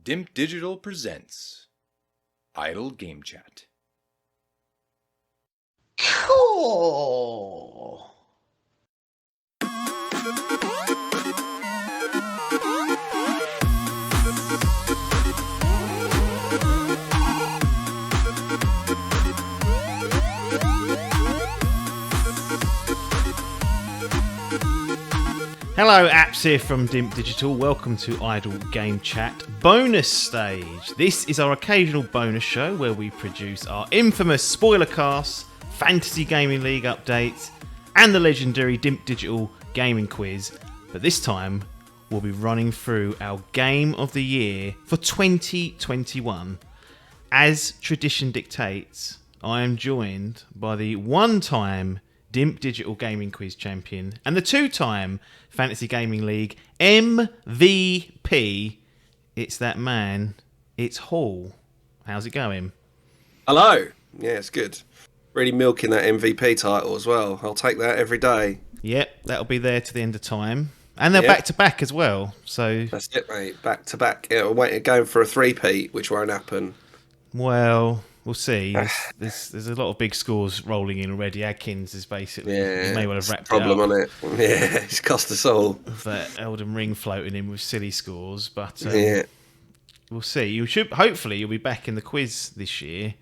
Dimp Digital Presents Idle Game Chat. Cool. Hello, apps here from Dimp Digital. Welcome to Idle Game Chat bonus stage. This is our occasional bonus show where we produce our infamous spoiler casts, fantasy gaming league updates, and the legendary Dimp Digital gaming quiz. But this time, we'll be running through our game of the year for 2021. As tradition dictates, I am joined by the one-time Dimp Digital Gaming Quiz champion and the two-time Fantasy Gaming League MVP. It's that man. It's Hall. How's it going? Hello. Yeah, it's good. Really milking that MVP title as well. I'll take that every day. Yep, that'll be there to the end of time. And they're back to back as well. So that's it, mate. Back to back. Yeah, we're going for a three-peat, which won't happen. Well, we'll see. There's a lot of big scores rolling in already. Adkins is basically he may well have wrapped problem it up. on it. Yeah, it's cost us all. That Elden Ring floating in with silly scores, but yeah, we'll see. Hopefully you'll be back in the quiz this year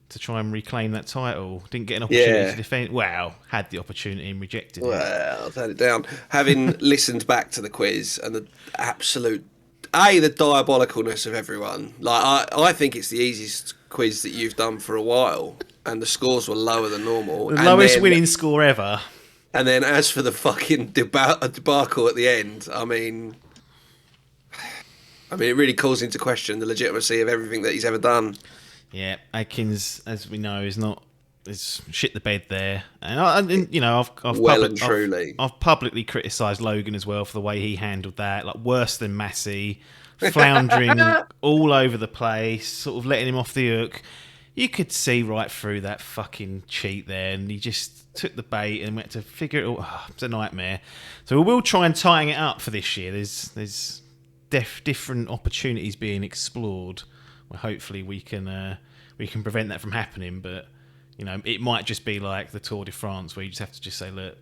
to try and reclaim that title. Didn't get an opportunity to defend. Well, had the opportunity and rejected it. Well, I'll turn it down. Having listened back to the quiz and the absolute the diabolicalness of everyone. Like I think it's the easiest quiz that you've done for a while, and the scores were lower than normal. The lowest winning score ever. And then as for the fucking debacle at the end, I mean, it really calls into question the legitimacy of everything that he's ever done. Yeah, Adkins, as we know, is shit the bed there, and I've publicly criticised Logan as well for the way he handled that, like worse than Massey, floundering all over the place, sort of letting him off the hook. You could see right through that fucking cheat there, and he just took the bait and went to figure it all. Oh, it's a nightmare. So we will try and tighten it up for this year. There's different opportunities being explored. Well, hopefully we can prevent that from happening, but it might just be like the Tour de France where you just have to just say, look,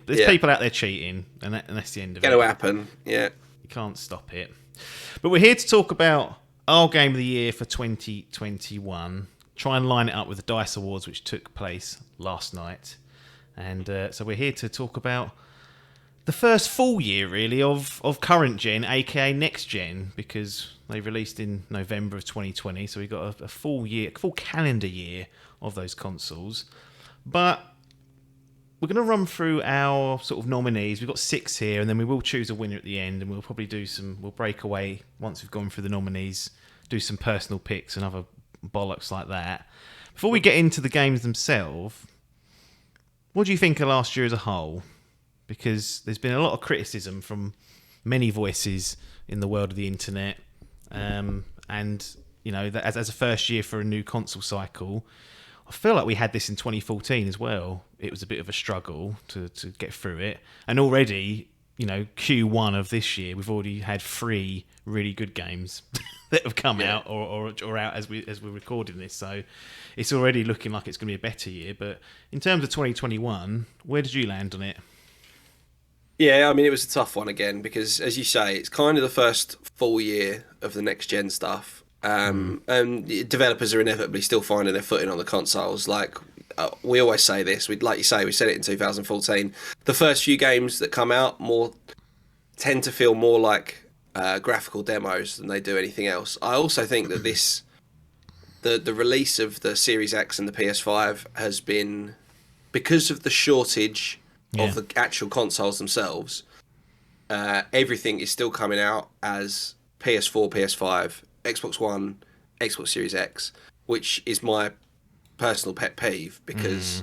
there's people out there cheating, and that's the end of it. It'll happen, yeah. You can't stop it. But we're here to talk about our game of the year for 2021. Try and line it up with the DICE Awards, which took place last night. And so we're here to talk about the first full year, really, of current gen, aka next gen, because they released in November of 2020, so we got a full calendar year of those consoles. But we're going to run through our sort of nominees. We've got 6 here, and then we will choose a winner at the end, and we'll probably we'll break away once we've gone through the nominees, do some personal picks and other bollocks like that. Before we get into the games themselves, what do you think of last year as a whole? Because there's been a lot of criticism from many voices in the world of the internet, and that as a first year for a new console cycle, I feel like we had this in 2014 as well. It was a bit of a struggle to get through it, and already Q1 of this year we've already had 3 really good games that have come out or out as we're recording this. So it's already looking like it's going to be a better year. But in terms of 2021, where did you land on it? Yeah, it was a tough one again because, as you say, it's kind of the first full year of the next-gen stuff. And developers are inevitably still finding their footing on the consoles. Like, we always say this. Like you say, we said it in 2014. The first few games that come out tend to feel more like graphical demos than they do anything else. I also think that the release of the Series X and the PS5 has been, because of the shortage of the actual consoles themselves, everything is still coming out as PS4, PS5, Xbox One, Xbox Series X, which is my personal pet peeve because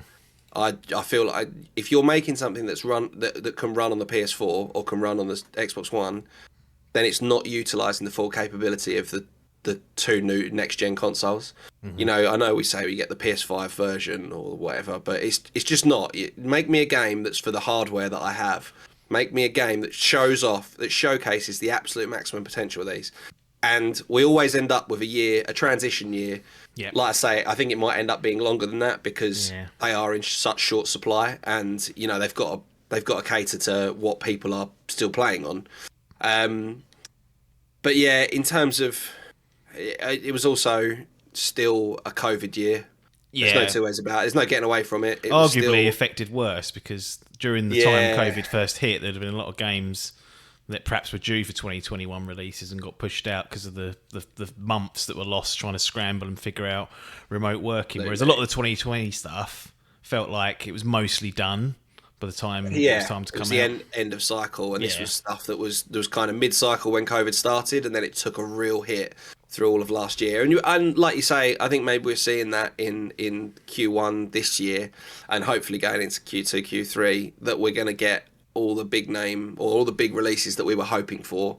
I feel like if you're making something that can run on the PS4 or can run on the Xbox One, then it's not utilising the full capability of the 2 new next-gen consoles. I know we say we get the PS5 version or whatever, but it's just not. Make me a game that's for the hardware that I have. Make me a game that showcases the absolute maximum potential of these. and we always end up with a transition year. Yeah. Like I say, I think it might end up being longer than that because Yeah. they are in such short supply, and they've got to cater to what people are still playing on. But yeah, in terms of it was also still a COVID year. Yeah. There's no two ways about it. There's no getting away from it. It was Arguably still affected worse because during the time COVID first hit, there'd have been a lot of games that perhaps were due for 2021 releases and got pushed out because of the months that were lost trying to scramble and figure out remote working. Whereas a lot of the 2020 stuff felt like it was mostly done by the time it was time to come out. It was the end of cycle, and this was stuff that was kind of mid-cycle when COVID started, and then it took a real hit through all of last year. And like you say, I think maybe we're seeing that in Q1 this year, and hopefully going into Q2, Q3, that we're going to get all the big name or all the big releases that we were hoping for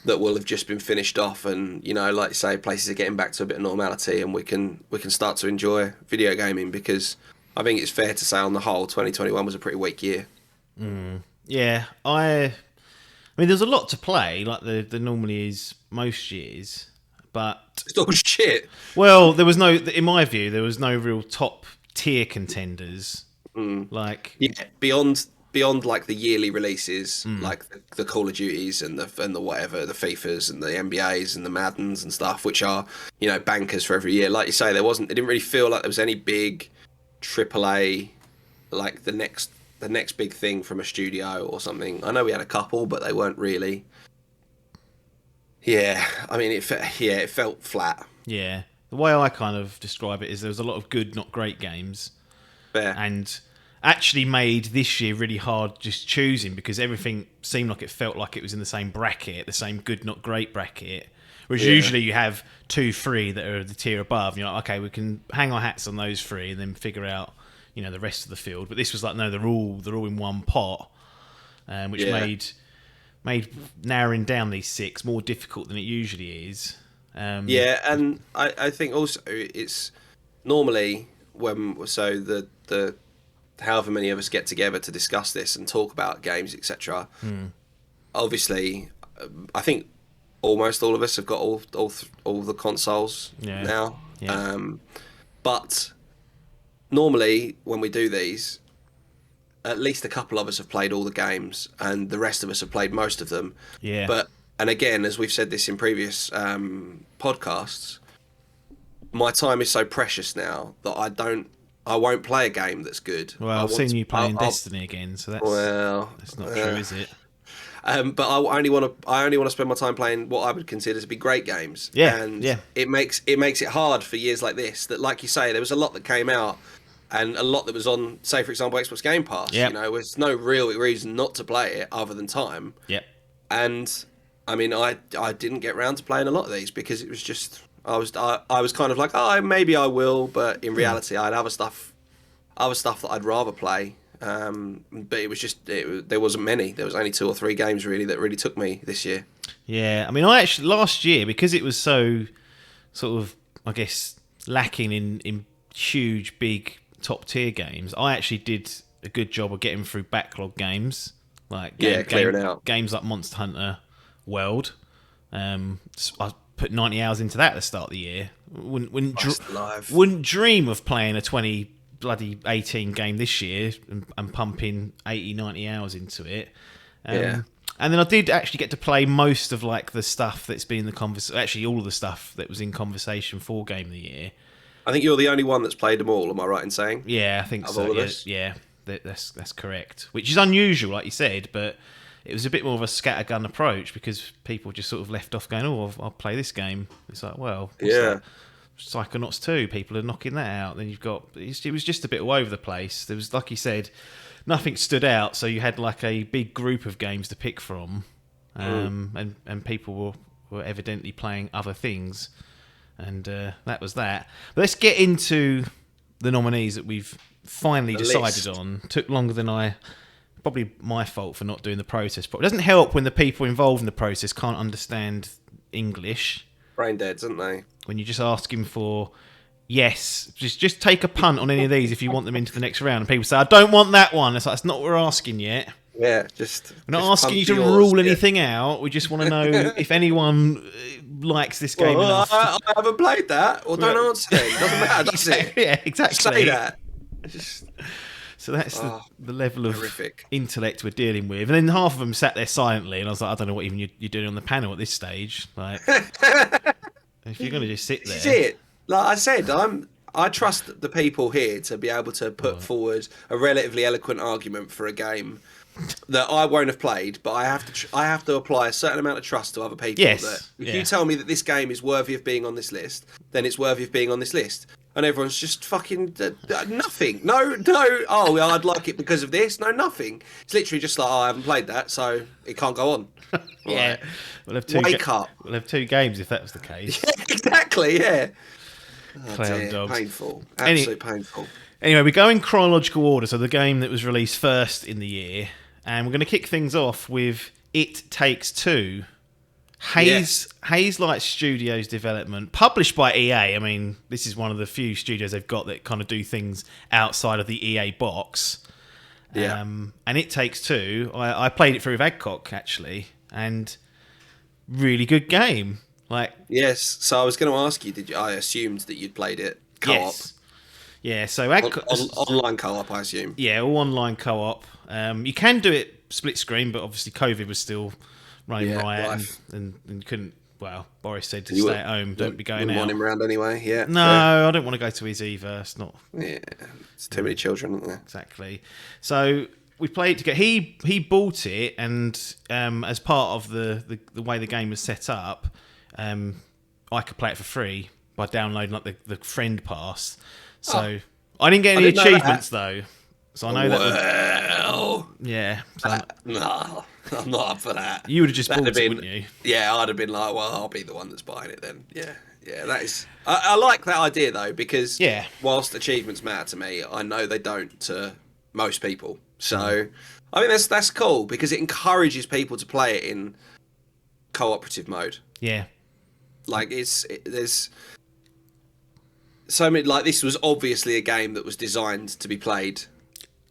that will have just been finished off, and like you say, places are getting back to a bit of normality, and we can start to enjoy video gaming, because I think it's fair to say on the whole 2021 was a pretty weak year. Yeah, I mean there's a lot to play, like there normally is most years, but It's all shit. well, there was no, in my view, there was no real top tier contenders. Like Beyond like the yearly releases, like the Call of Duties and the whatever, the FIFAs and the NBAs and the Maddens and stuff, which are bankers for every year. Like you say, it didn't really feel like there was any big AAA, like the next big thing from a studio or something. I know we had a couple, but they weren't really. Yeah, I mean, it felt flat. Yeah, the way I kind of describe it is there was a lot of good, not great games. Fair. And actually made this year really hard just choosing, because everything seemed like it felt like it was in the same bracket, the same good, not great bracket. Whereas usually you have 2, 3 that are the tier above. And you're like, okay, we can hang our hats on those 3 and then figure out, the rest of the field. But this was like, no, they're all in one pot, which made narrowing down these 6 more difficult than it usually is. And I think also it's normally the however many of us get together to discuss this and talk about games, etc. Obviously, I think almost all of us have got all the consoles now. Yeah. But normally when we do these, at least a couple of us have played all the games, and the rest of us have played most of them. Yeah. And again, as we've said this in previous podcasts, my time is so precious now that I won't play a game that's good. Well, I've seen you playing Destiny again, so that's not true, is it? But I only want to spend my time playing what I would consider to be great games. Yeah, and yeah. It makes it hard for years like this. That, like you say, there was a lot that came out, and a lot that was on, say for example, Xbox Game Pass. Yep. There's no real reason not to play it other than time. Yep. And I mean, I didn't get round to playing a lot of these because it was just I was kind of like, oh, maybe I will, but in reality, I had other stuff that I'd rather play. But it was just there wasn't many. There was only 2 or 3 games really that really took me this year. Yeah, I mean, I actually last year, because it was so sort of, I guess, lacking in huge, big top tier games, I actually did a good job of getting through backlog games, like clearing out games like Monster Hunter World. I put 90 hours into that at the start of the year. Wouldn't dream of playing a 18 game this year and pumping 80, 90 hours into it. And then I did actually get to play most of like the stuff that's been in the conversation. Actually, all of the stuff that was in conversation for Game of the Year. I think you're the only one that's played them all. Am I right in saying? Yeah, I think of so. All of yeah, us? yeah, that's correct. Which is unusual, like you said, but it was a bit more of a scattergun approach because people just sort of left off going, "Oh, I'll play this game." It's like, well, Psychonauts 2, people are knocking that out. Then you've got it was just a bit all over the place. There was, like you said, nothing stood out, so you had like a big group of games to pick from, and people were evidently playing other things, and that was that. But let's get into the nominees that we've finally decided on. Took longer than probably my fault for not doing the process. But it doesn't help when the people involved in the process can't understand English. Brain dead, isn't they? When you're just asking for, yes, just take a punt on any of these if you want them into the next round. And people say, I don't want that one. It's like, that's not what we're asking yet. Yeah, just. We're not just asking punt you to yours, rule yeah. anything out. We just want to know if anyone likes this game Well, enough. I haven't played that. Well, don't answer then. Doesn't matter, does it? Yeah, exactly. Say that. Just So that's the level of horrific. intellect we're dealing with. And then half of them sat there silently, and I was like, I don't know what even you're doing on the panel at this stage. Like, if you're going to just sit there. This is it. Like I said, I trust the people here to be able to put forward a relatively eloquent argument for a game that I won't have played, but I have to apply a certain amount of trust to other people. Yes, That if yeah. you tell me that this game is worthy of being on this list, then it's worthy of being on this list. And everyone's just fucking nothing. No. Oh, well, I'd like it because of this. No, nothing. It's literally just like, oh, I haven't played that, so it can't go on. Yeah. Right. We'll have two Wake up. We'll have 2 games if that was the case. Yeah, exactly. Yeah. Oh, Clown dear. dogs. Painful. Absolutely painful. Anyway, we go in chronological order. So the game that was released first in the year, and we're going to kick things off with It Takes Two. Haze Light Studios development, published by EA. I mean, this is one of the few studios they've got that kind of do things outside of the EA box. Yeah. And It Takes Two, I played it through with Adcock, actually, and really good game. Like, Yes. So I was going to ask you, I assumed that you'd played it co-op. yes. Yeah, so Adcock... Online co-op, I assume. Yeah, all online co-op. You can do it split screen, but obviously COVID was still running riot, and couldn't. Well, Boris said to stay at home, don't be going Wouldn't out. want him around anyway. Yeah. No, I don't want to go to his either. It's not Yeah. It's too many children, isn't there? exactly. So we played together. He bought it, and as part of the way the game was set up, I could play it for free by downloading like the friend pass. So I didn't get any didn't know that. achievements though. So I know that. Well, Yeah. So no, I'm not up for that. you would have just That'd bought have it, been- wouldn't you? Yeah, I'd have been like, well, I'll be the one that's buying it then. Yeah, that is. I like that idea though, because Yeah. whilst achievements matter to me, I know they don't to most people. So I think that's cool because it encourages people to play it in cooperative mode. Yeah. Like there's so many, like, this was obviously a game that was designed to be played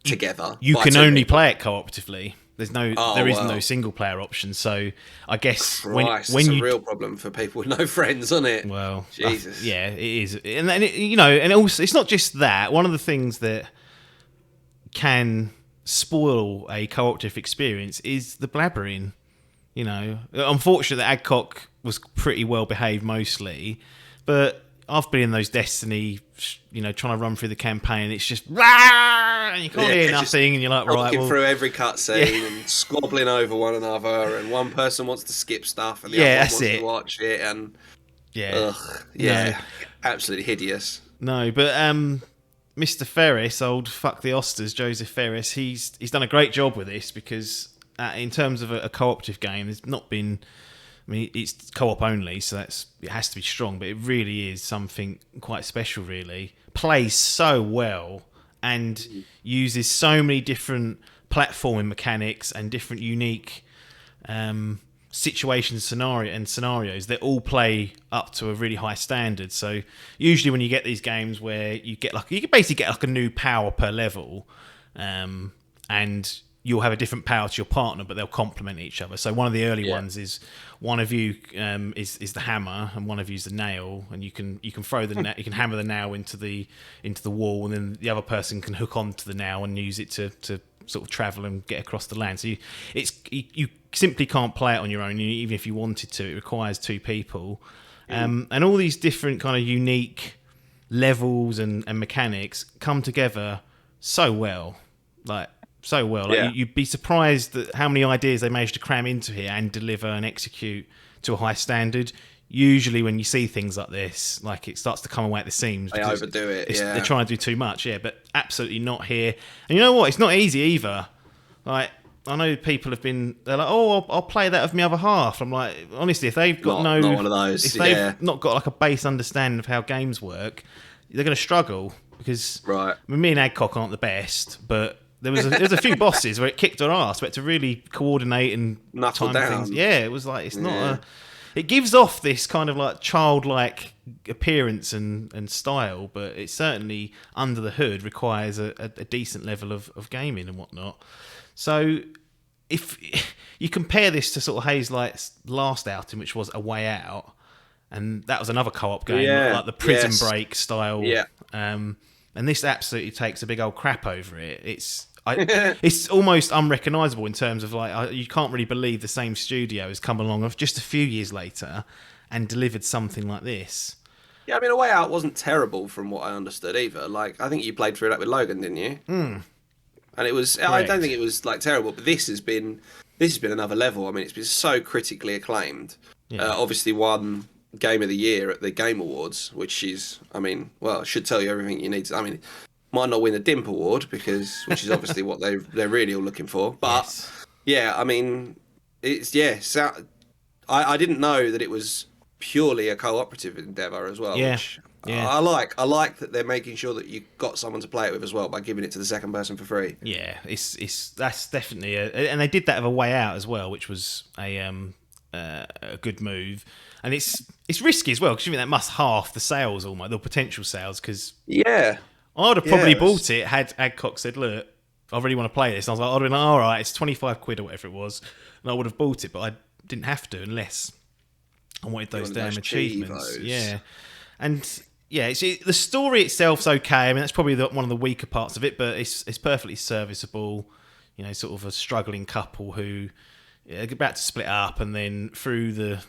together. You by can 2 only people. play it cooperatively. There is no wow. single player option. So I guess Christ, when it's you a real problem for people with no friends, isn't it? well, Jesus. yeah, it is, and then and also it's not just that. One of the things that can spoil a cooperative experience is the blabbering. You know, unfortunately, Adcock was pretty well behaved mostly, but I've been in those Destiny, trying to run through the campaign. It's just rah, and you can't hear nothing, and you're like, right, Talking well, through every cutscene and squabbling over one another, and one person wants to skip stuff, and the other one wants to watch it, and absolutely hideous. No, but Mr. Ferris, old fuck the Osters, Joseph Ferris, he's done a great job with this because in terms of a cooperative game, there's not been. I mean, it's co-op only, so it has to be strong, but it really is something quite special, really. Plays so well and uses so many different platforming mechanics and different unique situations, scenarios that all play up to a really high standard. So usually when you get these games where you can basically get like a new power per level, and you'll have a different power to your partner, but they'll complement each other. So one of the early ones is one of you is the hammer and one of you is the nail, and you can throw you can hammer the nail into the wall, and then the other person can hook onto the nail and use it to sort of travel and get across the land. So you simply can't play it on your own, even if you wanted to. It requires 2 people, and all these different kind of unique levels and mechanics come together so well, you'd be surprised at how many ideas they managed to cram into here and deliver and execute to a high standard. Usually when you see things like this, like, it starts to come away at the seams. They overdo it, They're trying to do too much, but absolutely not here. And you know what? It's not easy either. Like, I know people they're like, oh, I'll play that with my other half. I'm like, honestly, if they've got not one of those, if they've not got like a base understanding of how games work, they're going to struggle because I mean, me and Adcock aren't the best, but there was a few bosses where it kicked our ass. We had to really coordinate and knuckle time down. things. Yeah, it was like, it's not it gives off this kind of like childlike appearance and style, but it certainly under the hood requires a decent level of gaming and whatnot. So if you compare this to sort of Hazelight's last outing, which was A Way Out, and that was another co-op game, like the Prison Break style. Yeah. And this absolutely takes a big old crap over it. It's almost unrecognisable in terms of like you can't really believe the same studio has come along just a few years later and delivered something like this. Yeah, I mean, A Way Out wasn't terrible from what I understood either. Like, I think you played through that with Logan, didn't you? And it was. I don't think it was like terrible, but this has been another level. I mean, it's been so critically acclaimed. Yeah. Obviously, won Game of the Year at the Game Awards, which is, I mean, well, it should tell you everything you need to. I mean, might not win the Dimp Award which is obviously what they're really all looking for. But yeah, I mean, it's I didn't know that it was purely a cooperative endeavor as well. Yeah. Which Yeah. I like that they're making sure that you got someone to play it with as well by giving it to the second person for free. Yeah, that's definitely and they did that of A Way Out as well, which was a good move, and it's risky as well because you think that must half the sales, almost the potential sales. Because Yeah. I would have probably bought it had Adcock said, "Look, I really want to play this." And I was like, "I'd have been like, all right, it's £25 or whatever it was," and I would have bought it, but I didn't have to unless I wanted those damn achievements. Chivos. Yeah, and. Yeah, the story itself's okay. I mean, that's probably one of the weaker parts of it, but it's perfectly serviceable. You know, sort of a struggling couple who are about to split up, and then through the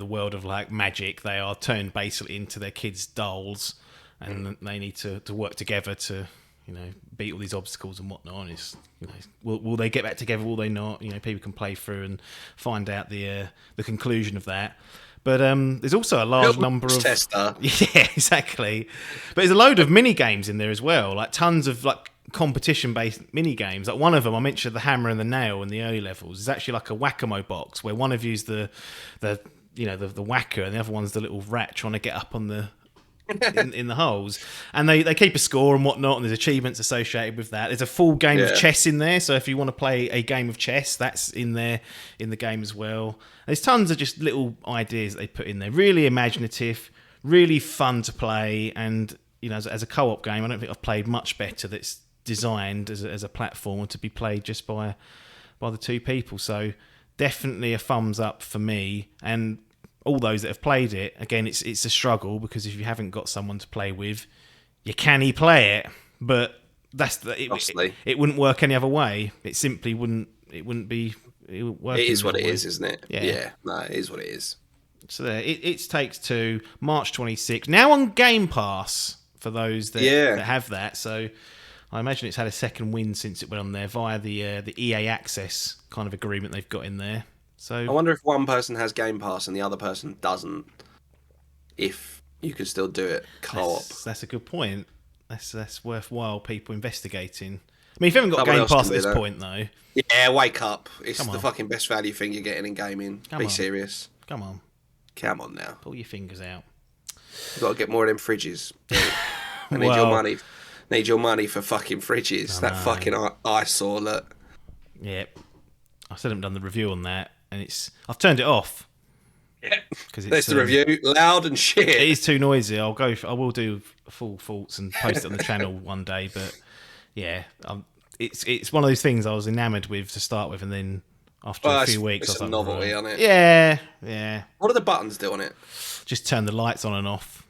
world of like magic, they are turned basically into their kids' dolls, and they need to work together to beat all these obstacles and whatnot. And it's will they get back together? Will they not? People can play through and find out the conclusion of that. But there's also a large number of tester. Yeah, exactly. But there's a load of mini games in there as well, like tons of like competition-based mini games. Like one of them, I mentioned the hammer and the nail in the early levels. Is actually like a whack-a-mole box where one of you's the whacker and the other one's the little rat trying to get up on the in the holes, and they keep a score and whatnot, and there's achievements associated with that. There's a full game of chess in there, so if you want to play a game of chess, that's in there in the game as well. There's tons of just little ideas that they put in there, really imaginative, really fun to play, and as a co-op game, I don't think I've played much better that's designed as a platform to be played just by the two people. So definitely a thumbs up for me, and all those that have played it, again, it's a struggle because if you haven't got someone to play with, you can play it, but it wouldn't work any other way. It simply wouldn't. It wouldn't be. It is what it is, isn't it? Yeah. No, it is what it is. So there, it Takes Two, March 26th, now on Game Pass for those that have that. So I imagine it's had a second wind since it went on there via the EA Access kind of agreement they've got in there. So I wonder if one person has Game Pass and the other person doesn't, if you could still do it co-op. That's a good point. That's worthwhile people investigating. I mean, if you haven't got Game Pass at this point, though... Yeah, wake up. It's the fucking best value thing you're getting in gaming. Be serious. Come on now. Pull your fingers out. You've got to get more of them fridges. I need your money. Need your money for fucking fridges. That fucking eyesore, look. Yeah. I still haven't done the review on that. And I've turned it off. Yeah, there's the review, loud and shit. It is too noisy. I will do full thoughts and post it on the channel one day. But yeah, it's one of those things I was enamoured with to start with, and then after a few weeks, it's a novelty on it. Yeah. What do the buttons do on it? Just turn the lights on and off.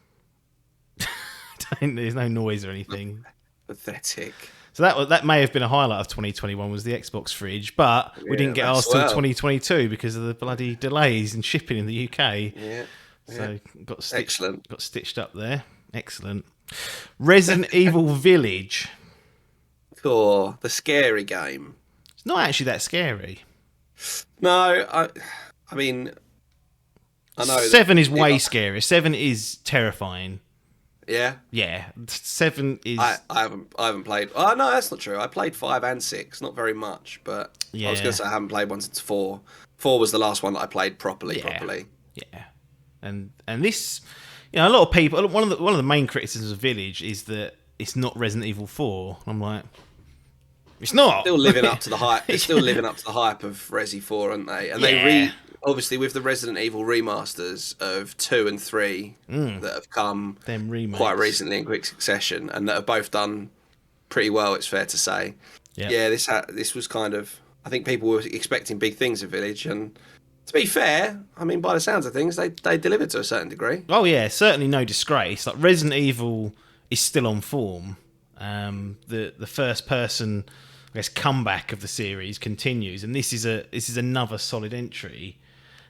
There's no noise or anything. Pathetic. So that may have been a highlight of 2021 was the Xbox fridge, but we didn't get ours till 2022 because of the bloody delays in shipping in the UK. Yeah. So got stitched up there. Excellent. Resident Evil Village. Cool. The scary game. It's not actually that scary. No, I mean, I know 7 is way scarier. 7 is terrifying. Yeah. 7 is. I haven't played. Oh no, that's not true. I played 5 and 6, not very much, but I was going to say I haven't played one since 4. 4 was the last one that I played properly. Yeah, and this, a lot of people. One of the main criticisms of Village is that it's not Resident Evil 4. I'm like, it's not. Still living up to the hype. They're still living up to the hype of Resi 4, aren't they? And they obviously with the Resident Evil remasters of 2 and 3 that have come quite recently in quick succession, and that have both done pretty well, it's fair to say. Yeah, this was kind of, I think people were expecting big things of Village, and to be fair, I mean, by the sounds of things, they delivered to a certain degree. Oh yeah, certainly no disgrace. Like Resident Evil is still on form. The first person, I guess, comeback of the series continues, and this is another solid entry.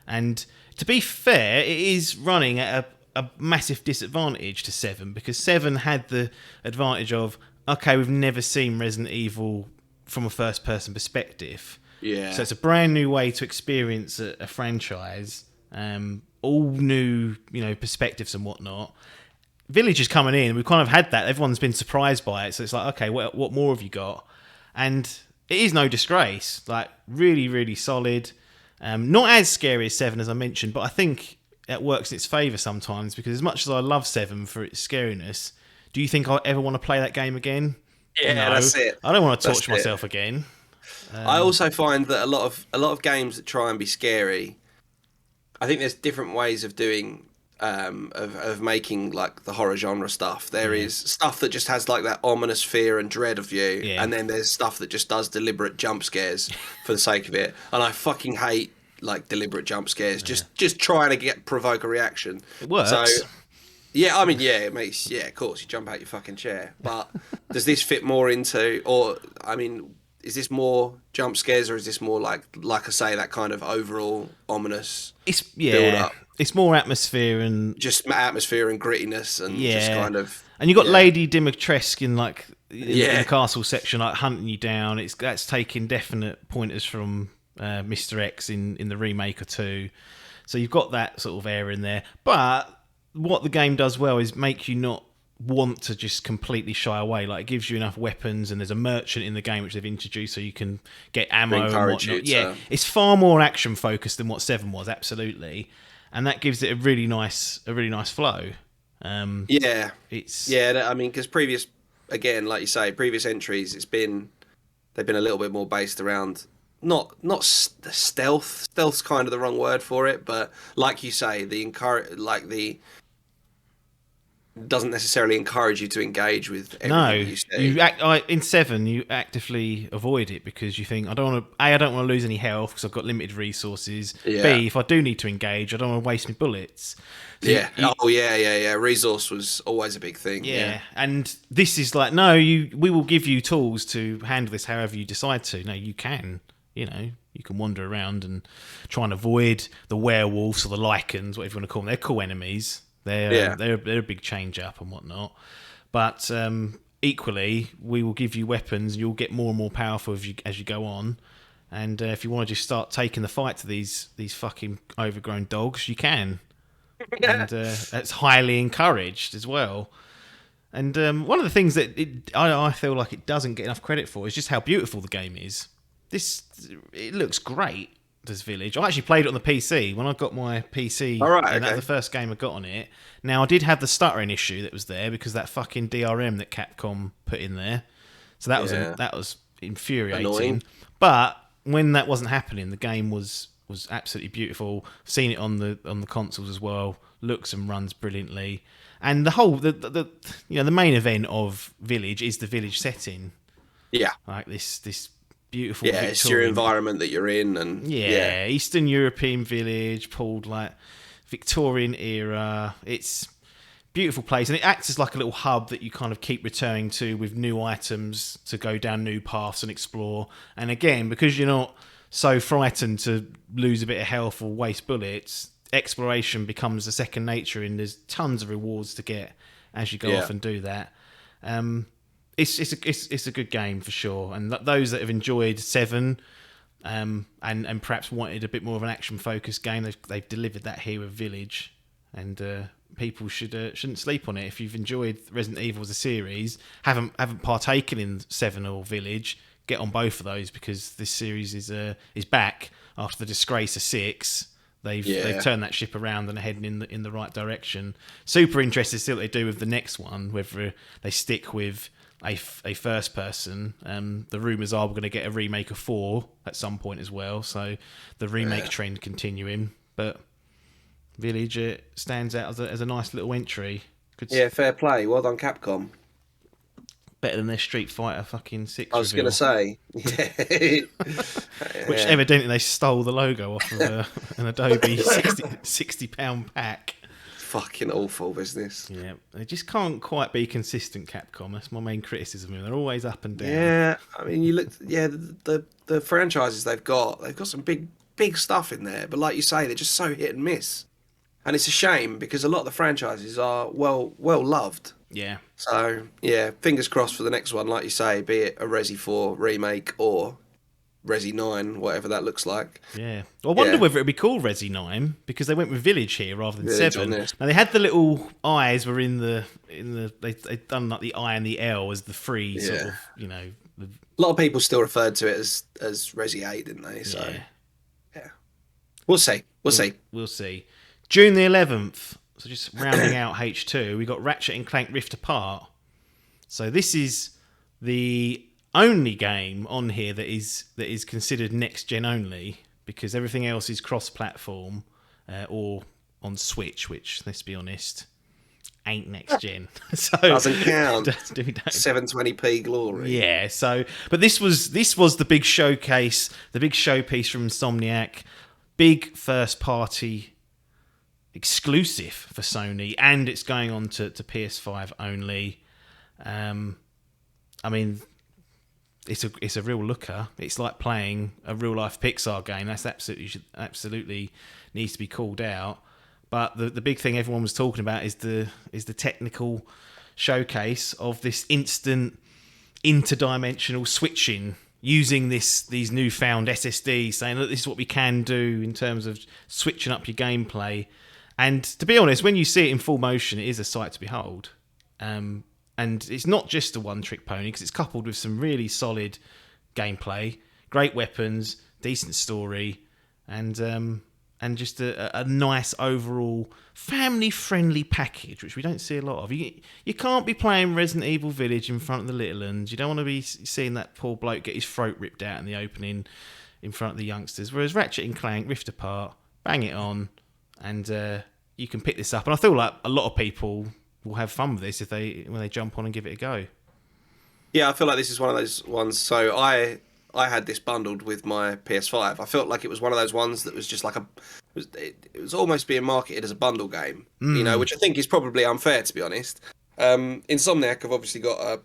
And to be fair, it is running at a massive disadvantage to 7, because 7 had the advantage of, okay, we've never seen Resident Evil from a first person perspective. Yeah. So it's a brand new way to experience a franchise, all new, perspectives and whatnot. Village is coming in. We've kind of had that. Everyone's been surprised by it. So it's like, okay, what more have you got? And it is no disgrace. Like, really, really solid. Not as scary as 7, as I mentioned, but I think it works in its favour sometimes, because as much as I love 7 for its scariness, do you think I'll ever want to play that game again? Yeah, No. that's it. I don't want to That's torture myself again. I also find that a lot of games that try and be scary, I think there's different ways of doing of making like the horror genre stuff. There is stuff that just has like that ominous fear and dread of you, and then there's stuff that just does deliberate jump scares for the sake of it. And I fucking hate like deliberate jump scares, just trying to provoke a reaction. It works. So yeah, I mean, yeah, it makes, of course, you jump out your fucking chair. But does this fit more into, or I mean, is this more jump scares, or is this more like I say, that kind of overall ominous build up? It's more atmosphere and just atmosphere and grittiness, and just kind of. And you got Lady Dimitrescu in in Yeah. the castle section, like hunting you down. That's taking definite pointers from Mr. X in the remake or 2. So you've got that sort of air in there. But what the game does well is make you not want to just completely shy away. Like, it gives you enough weapons, and there's a merchant in the game which they've introduced, so you can get ammo and whatnot. It's far more action focused than what 7 was, absolutely, and that gives it a really nice flow. I mean, because like you say, previous entries, they've been a little bit more based around not stealth. Stealth's kind of the wrong word for it, but like you say, doesn't necessarily encourage you to engage with everything you see. In 7 you actively avoid it because you think, I don't want to lose any health because I've got limited resources. Yeah. B, if I do need to engage, I don't want to waste my bullets. So Resource was always a big thing. Yeah. And this is like, no, we will give you tools to handle this however you decide to. No, you can. You can wander around and try and avoid the werewolves or the lichens, whatever you want to call them. They're cool enemies. They're a big change up and whatnot. But equally, we will give you weapons. You'll get more and more powerful as you go on. And if you want to just start taking the fight to these fucking overgrown dogs, you can. And that's highly encouraged as well. And one of the things that I feel like it doesn't get enough credit for is just how beautiful the game is. It looks great, this Village. I actually played it on the PC when I got my PC. That was the first game I got on it. Now, I did have the stuttering issue that was there because that fucking DRM that Capcom put in there. So that was infuriating. Annoying. But when that wasn't happening, the game was absolutely beautiful. I've seen it on the consoles as well. Looks and runs brilliantly. And the whole the main event of Village is the village setting. Yeah. Like this beautiful Victorian, it's your environment that you're in, and Eastern European village, pulled like Victorian era. It's a beautiful place, and it acts as like a little hub that you kind of keep returning to with new items to go down new paths and explore. And again, because you're not so frightened to lose a bit of health or waste bullets, exploration becomes a second nature, and there's tons of rewards to get as you go off and do that. It's a good game for sure, and those that have enjoyed 7 and perhaps wanted a bit more of an action focused game, they've delivered that here with Village, and people shouldn't sleep on it. If you've enjoyed Resident Evil as a series, haven't partaken in 7 or Village, get on both of those, because this series is back after the disgrace of 6. They've turned that ship around and are heading in the right direction. Super interested to see what they do with the next one, whether they stick with a first person. The rumours are we're going to get a remake of 4 at some point as well, so the remake trend continuing. But Village stands out as a nice little entry. Fair play. Well done, Capcom. better than their Street Fighter fucking 6 I was going reveal. to say, yeah. Which evidently they stole the logo off of an Adobe £60 pack. Fucking awful business. Yeah, they just can't quite be consistent, Capcom. That's my main criticism. They're always up and down. Yeah, I mean, you look, the franchises they've got some big stuff in there, but like you say, they're just so hit and miss, and it's a shame because a lot of the franchises are well loved. Yeah. So yeah, fingers crossed for the next one, like you say, be it a Resi 4 remake or Resi 9, whatever that looks like. Yeah. Well, I wonder whether it would be called Resi 9 because they went with Village here rather than Village 7. on this. Now they had the little eyes were in the they'd done like the I and the L as the three sort of, you know. A lot of people still referred to it as Resi 8, didn't they? So yeah. We'll see. We'll see. June the 11th. So just rounding out H2, we got Ratchet and Clank Rift Apart. So this is the only game on here that is considered next gen only because everything else is cross-platform or on Switch, which let's be honest ain't next gen. So doesn't count. Don't. 720p glory. Yeah. So, but this was the big showcase, the big showpiece from Insomniac, big first party exclusive for Sony, and it's going on to PS5 only. I mean, it's a real looker. It's like playing a real life Pixar game. That's absolutely needs to be called out. But the big thing everyone was talking about is the technical showcase of this instant interdimensional switching using these newfound SSDs, saying look, this is what we can do in terms of switching up your gameplay. And to be honest, when you see it in full motion, it is a sight to behold. And it's not just a one-trick pony because it's coupled with some really solid gameplay, great weapons, decent story, and just a nice overall family-friendly package, which we don't see a lot of. You can't be playing Resident Evil Village in front of the little ones. You don't want to be seeing that poor bloke get his throat ripped out in the opening in front of the youngsters. Whereas Ratchet and Clank, Rift Apart, bang it on, and you can pick this up. And I feel like a lot of people will have fun with this when they jump on and give it a go. Yeah, I feel like this is one of those ones. So I had this bundled with my PS5. I felt like it was one of those ones that was just like it was almost being marketed as a bundle game, you know, which I think is probably unfair, to be honest. Insomniac have obviously got a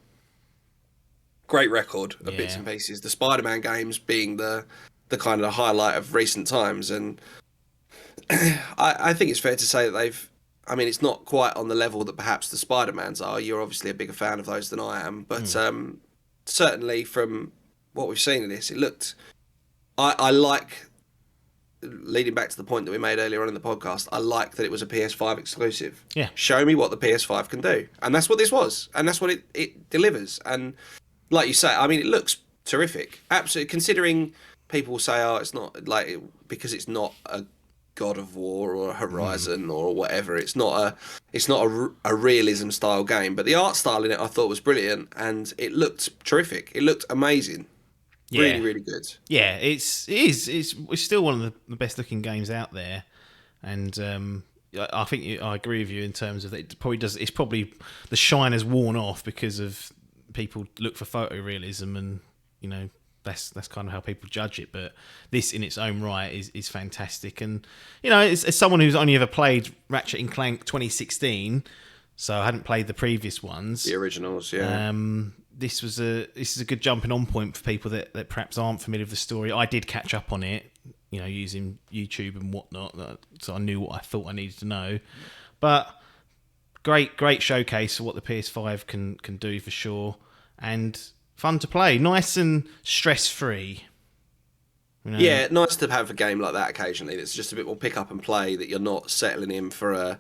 great record of bits and pieces. The Spider-Man games being the kind of the highlight of recent times, and I think it's fair to say that I mean, it's not quite on the level that perhaps the Spider-Mans are. You're obviously a bigger fan of those than I am, but certainly from what we've seen of this, it looked. I like, leading back to the point that we made earlier on in the podcast, I like that it was a PS5 exclusive. Yeah. Show me what the PS5 can do, and that's what this was, and that's what it delivers. And like you say, I mean, it looks terrific. Absolutely, considering people say, oh, it's not like because it's not a God of War or Horizon or whatever. It's not a realism style game, but the art style in it I thought was brilliant, and it looked terrific. It looked amazing. Really, really good. Yeah, it's still one of the best looking games out there, and I think I agree with you in terms of that. It probably does. It's probably the shine has worn off because of people look for photorealism, and you know. That's kind of how people judge it, but this in its own right is fantastic. And you know, as someone who's only ever played Ratchet and Clank 2016, so I hadn't played the previous ones, the originals. Yeah, this is a good jumping on point for people that perhaps aren't familiar with the story. I did catch up on it, you know, using YouTube and whatnot, so I knew what I thought I needed to know. But great showcase for what the PS5 can do for sure, and fun to play, nice and stress-free. You know? Yeah, nice to have a game like that occasionally. That's just a bit more pick up and play. That you're not settling in for a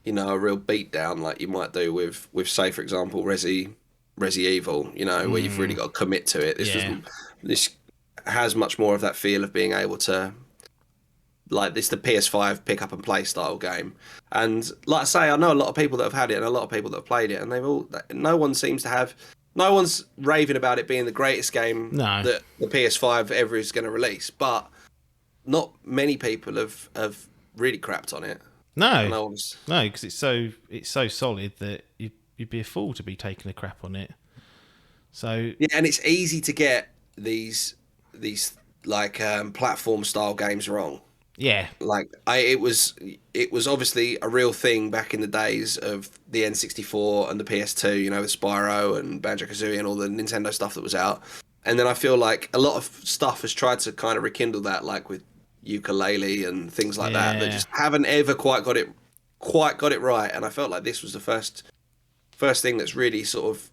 real beatdown like you might do with say for example Resi Evil. You know, where you've really got to commit to it. This has much more of that feel of being able to. Like this, the PS5 pick up and play style game, and like I say, I know a lot of people that have had it and a lot of people that have played it, and no one's raving about it being the greatest game that the PS5 ever is going to release, but not many people have really crapped on it. No, because it's so solid that you'd be a fool to be taking a crap on it. So Yeah, and it's easy to get these like platform style games wrong. yeah, Like it was obviously a real thing back in the days of the N64 and the PS2, you know, with Spyro and Banjo-Kazooie and all the Nintendo stuff that was out. And then I feel like a lot of stuff has tried to kind of rekindle that, like with ukulele and things like that yeah, just haven't ever quite got it right. And I felt like this was the first thing that's really sort of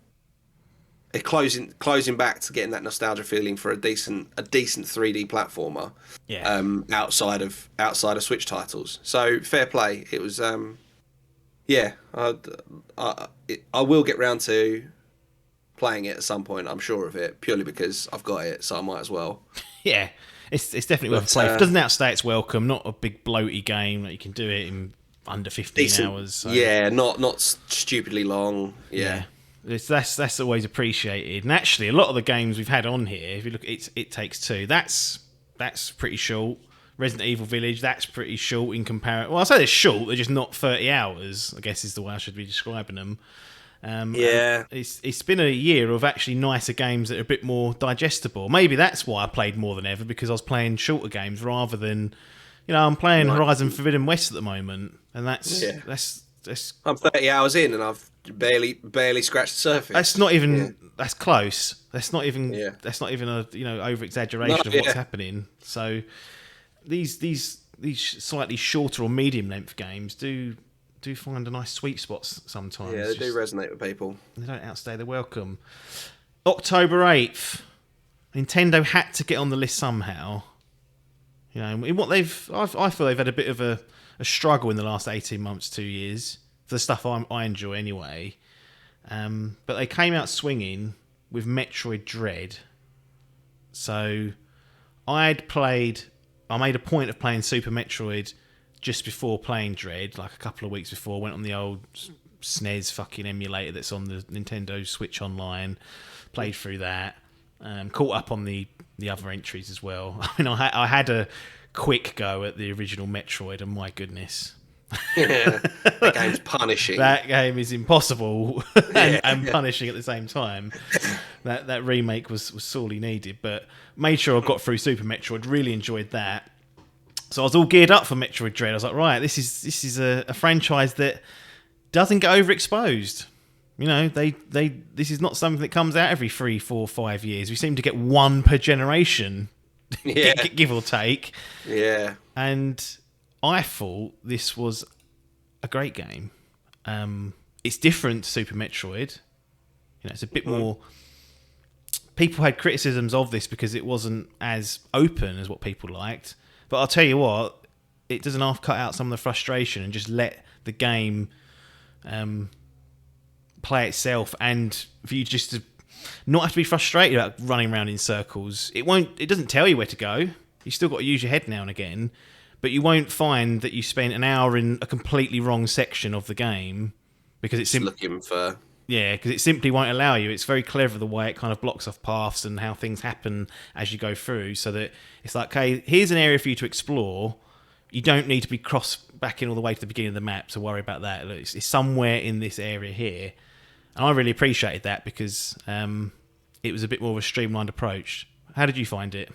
closing back to getting that nostalgia feeling for a decent 3D platformer, yeah. outside of Switch titles. So fair play. It was yeah. I will get round to playing it at some point. I'm sure of it, purely because I've got it, so I might as well. Yeah, it's definitely worth a play. It doesn't outstay its welcome. Not a big bloaty game. Like you can do it in under 15 Decent, hours. So. yeah. Not stupidly long. Yeah. That's always appreciated. And actually, a lot of the games we've had on here, if you look, It Takes Two. That's pretty short. Resident Evil Village, that's pretty short in comparison. Well, I say they're short. They're just not 30 hours. I guess is the way I should be describing them. Yeah. It's been a year of actually nicer games that are a bit more digestible. Maybe that's why I played more than ever, because I was playing shorter games rather than, I'm playing Horizon Forbidden West at the moment, and that's I'm 30 hours in and I've barely scratched the surface. that's not even that's close. That's not even Yeah. that's not even a over exaggeration of what's happening. So these slightly shorter or medium length games do find a nice sweet spot sometimes. Yeah, they do resonate with people. They don't outstay their welcome. October 8th, Nintendo had to get on the list somehow. In what I feel they've had a bit of a struggle in the last 18 months, 2 years, for the stuff I enjoy anyway. But they came out swinging with Metroid Dread. So I made a point of playing Super Metroid just before playing Dread, like a couple of weeks before. Went on the old SNES fucking emulator that's on the Nintendo Switch Online, played through that, caught up on the other entries as well. I mean, I had a quick go at the original Metroid, and my goodness. Yeah, that game's punishing. That game is impossible and punishing at the same time. That remake was sorely needed, but made sure I got through Super Metroid. Really enjoyed that. So I was all geared up for Metroid Dread. I was like, right, this is a franchise that doesn't get overexposed. This is not something that comes out every 3, 4, 5 years. We seem to get one per generation, give or take. Yeah. And I thought this was a great game. It's different to Super Metroid. It's a bit more. People had criticisms of this because it wasn't as open as what people liked. But I'll tell you what, it doesn't half cut out some of the frustration and just let the game play itself, and for you just to not have to be frustrated about running around in circles. It doesn't tell you where to go. You still got to use your head now and again, but you won't find that you spent an hour in a completely wrong section of the game because it's looking for. Yeah, because it simply won't allow you. It's very clever the way it kind of blocks off paths and how things happen as you go through, so that it's like, okay, here's an area for you to explore. You don't need to be back in all the way to the beginning of the map to worry about that. It's somewhere in this area here. And I really appreciated that because it was a bit more of a streamlined approach. How did you find it?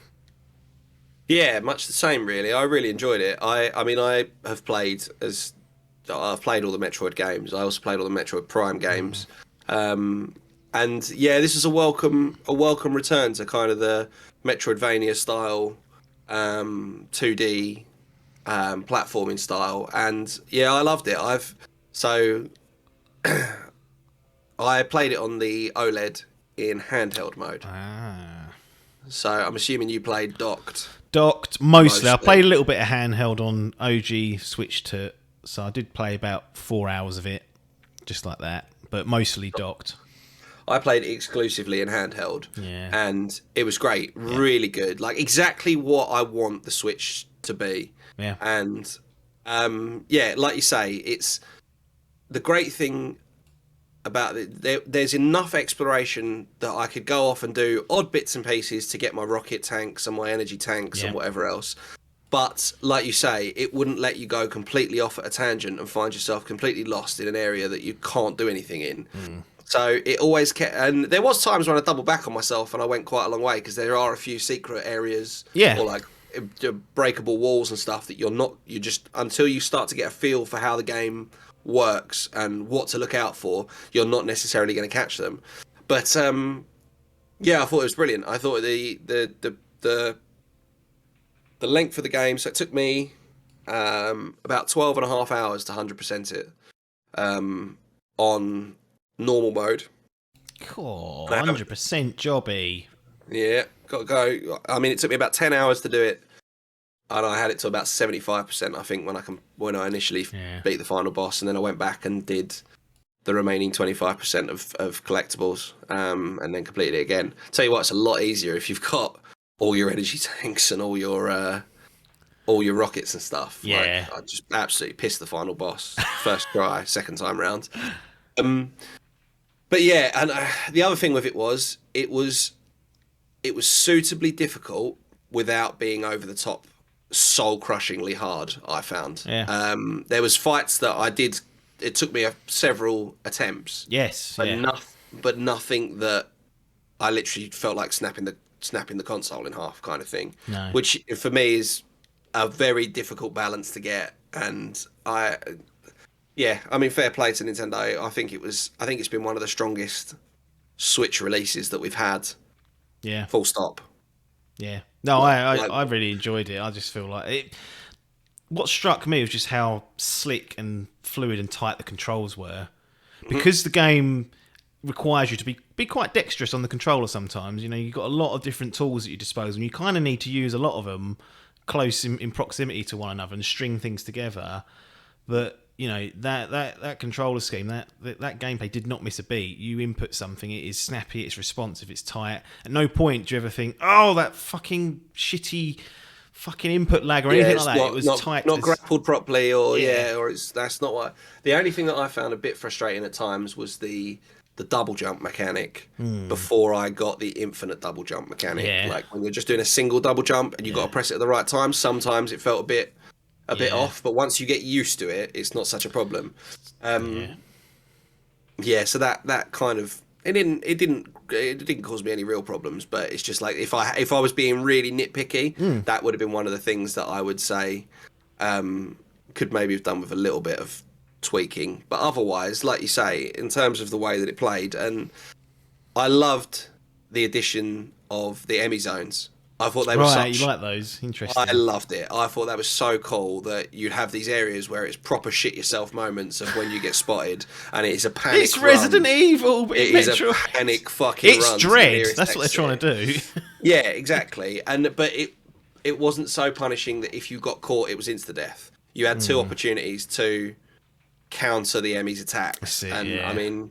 Yeah, much the same, really. I really enjoyed it. I mean, I've played all the Metroid games. I also played all the Metroid Prime games. And yeah, this is a welcome return to kind of the Metroidvania style, 2D platforming style. And yeah, I loved it. I played it on the OLED in handheld mode. So I'm assuming you played docked. Docked mostly. I played a little bit of handheld on OG Switch to. So I did play about 4 hours of it, just like that, but mostly docked. I played exclusively in handheld, and it was great, really good, like exactly what I want the Switch to be. Yeah, and like you say, it's the great thing about it. There's enough exploration that I could go off and do odd bits and pieces to get my rocket tanks and my energy tanks and whatever else. But like you say, it wouldn't let you go completely off at a tangent and find yourself completely lost in an area that you can't do anything in. So it always kept, and there was times when I doubled back on myself and I went quite a long way because there are a few secret areas, Yeah. or like breakable walls and stuff that you just until you start to get a feel for how the game works and what to look out for, you're not necessarily going to catch them. But yeah, I thought it was brilliant. I thought the length of the game, so it took me about 12 and a half hours to 100% it on normal mode. Cool, 100% jobby. Yeah, got to go. I mean, it took me about 10 hours to do it, and I had it to about 75%, I think, when I initially beat the final boss, and then I went back and did the remaining 25% of collectibles, and then completed it again. Tell you what, it's a lot easier if you've got all your energy tanks and all your rockets and stuff. Yeah. Like, I just absolutely pissed the final boss first try, second time round. But yeah, and the other thing with it was suitably difficult without being over the top, soul crushingly hard. I found. Yeah. There was fights that I did. It took me several attempts. Yes. But nothing that I literally felt like snapping the console in half, kind of thing. No. Which for me is a very difficult balance to get, and yeah, I mean, fair play to Nintendo. I think it's been one of the strongest Switch releases that we've had. Yeah. Full stop. Yeah. No, I really enjoyed it. I just feel like it. What struck me was just how slick and fluid and tight the controls were, because the game requires you to be quite dexterous on the controller sometimes. You know, you've got a lot of different tools at your disposal, and you kind of need to use a lot of them close in proximity to one another and string things together. But you know, that controller scheme, that gameplay did not miss a beat. You input something, it is snappy, it's responsive, it's tight. At no point do you ever think, oh, that fucking shitty fucking input lag or anything like that. It was tight. Not grappled properly, or that's not what. The only thing that I found a bit frustrating at times was the double jump mechanic before I got the infinite double jump mechanic. Yeah. Like when you're just doing a single double jump and you've got to press it at the right time, sometimes it felt a bit off, but once you get used to it, it's not such a problem. So that kind of it didn't cause me any real problems, but it's just like if I was being really nitpicky, that would have been one of the things that I would say could maybe have done with a little bit of tweaking. But otherwise, like you say, in terms of the way that it played, and I loved the addition of the Emmy zones. I thought they were you like those? Interesting. I loved it. I thought that was so cool that you'd have these areas where it's proper shit yourself moments of when you get spotted, and it's a panic. It's Resident Evil, but it is a panic fucking run. It's Dread. That's what they're trying to do. Yeah, exactly. But it wasn't so punishing that if you got caught, it was insta death. You had two opportunities to counter the Emmy's attacks, I mean,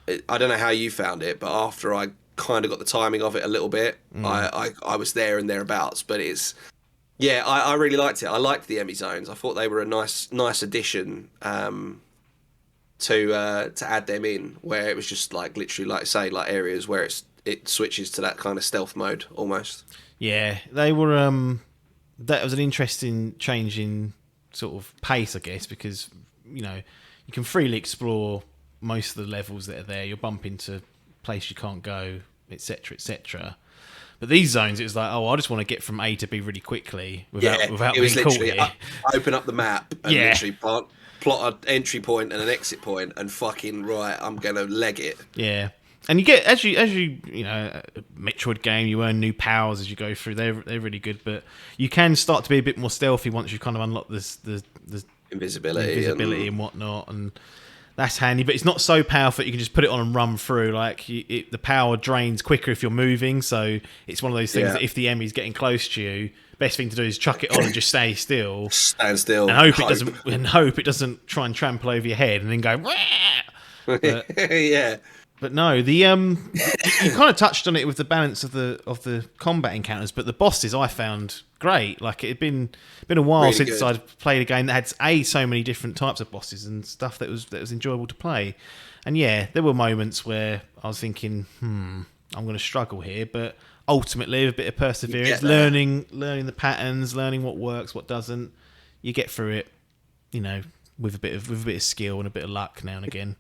I don't know how you found it, but after I kind of got the timing of it a little bit, I was there and thereabouts. But I really liked it. I liked the Emmy zones. I thought they were a nice addition to add them in, where it was just like literally, like say, like areas where it switches to that kind of stealth mode almost. Yeah, they were. That was an interesting change in sort of pace, I guess, because you know you can freely explore most of the levels that are there. You'll bump into place you can't go, etc., etc. But these zones, it was like, oh, I just want to get from A to B really quickly without being caught here. Open up the map and literally plot an entry point and an exit point, and fucking right, I'm gonna leg it. Yeah. And you get as you know, a Metroid game, you earn new powers as you go through. They're really good, but you can start to be a bit more stealthy once you kind of unlock the invisibility and whatnot, and that's handy. But it's not so powerful that you can just put it on and run through. Like the power drains quicker if you're moving, so it's one of those things that if the enemy's getting close to you, best thing to do is chuck it on and just stay still, stand still, and hope it doesn't try and trample over your head and then go. But, But no, you kind of touched on it with the balance of the combat encounters, but the bosses I found great. Like it had been a while really since good. I'd played a game that had so many different types of bosses and stuff that was enjoyable to play. And yeah, there were moments where I was thinking, I'm going to struggle here, but ultimately, with a bit of perseverance, learning the patterns, learning what works, what doesn't, you get through it. You know, with a bit of skill and a bit of luck now and again.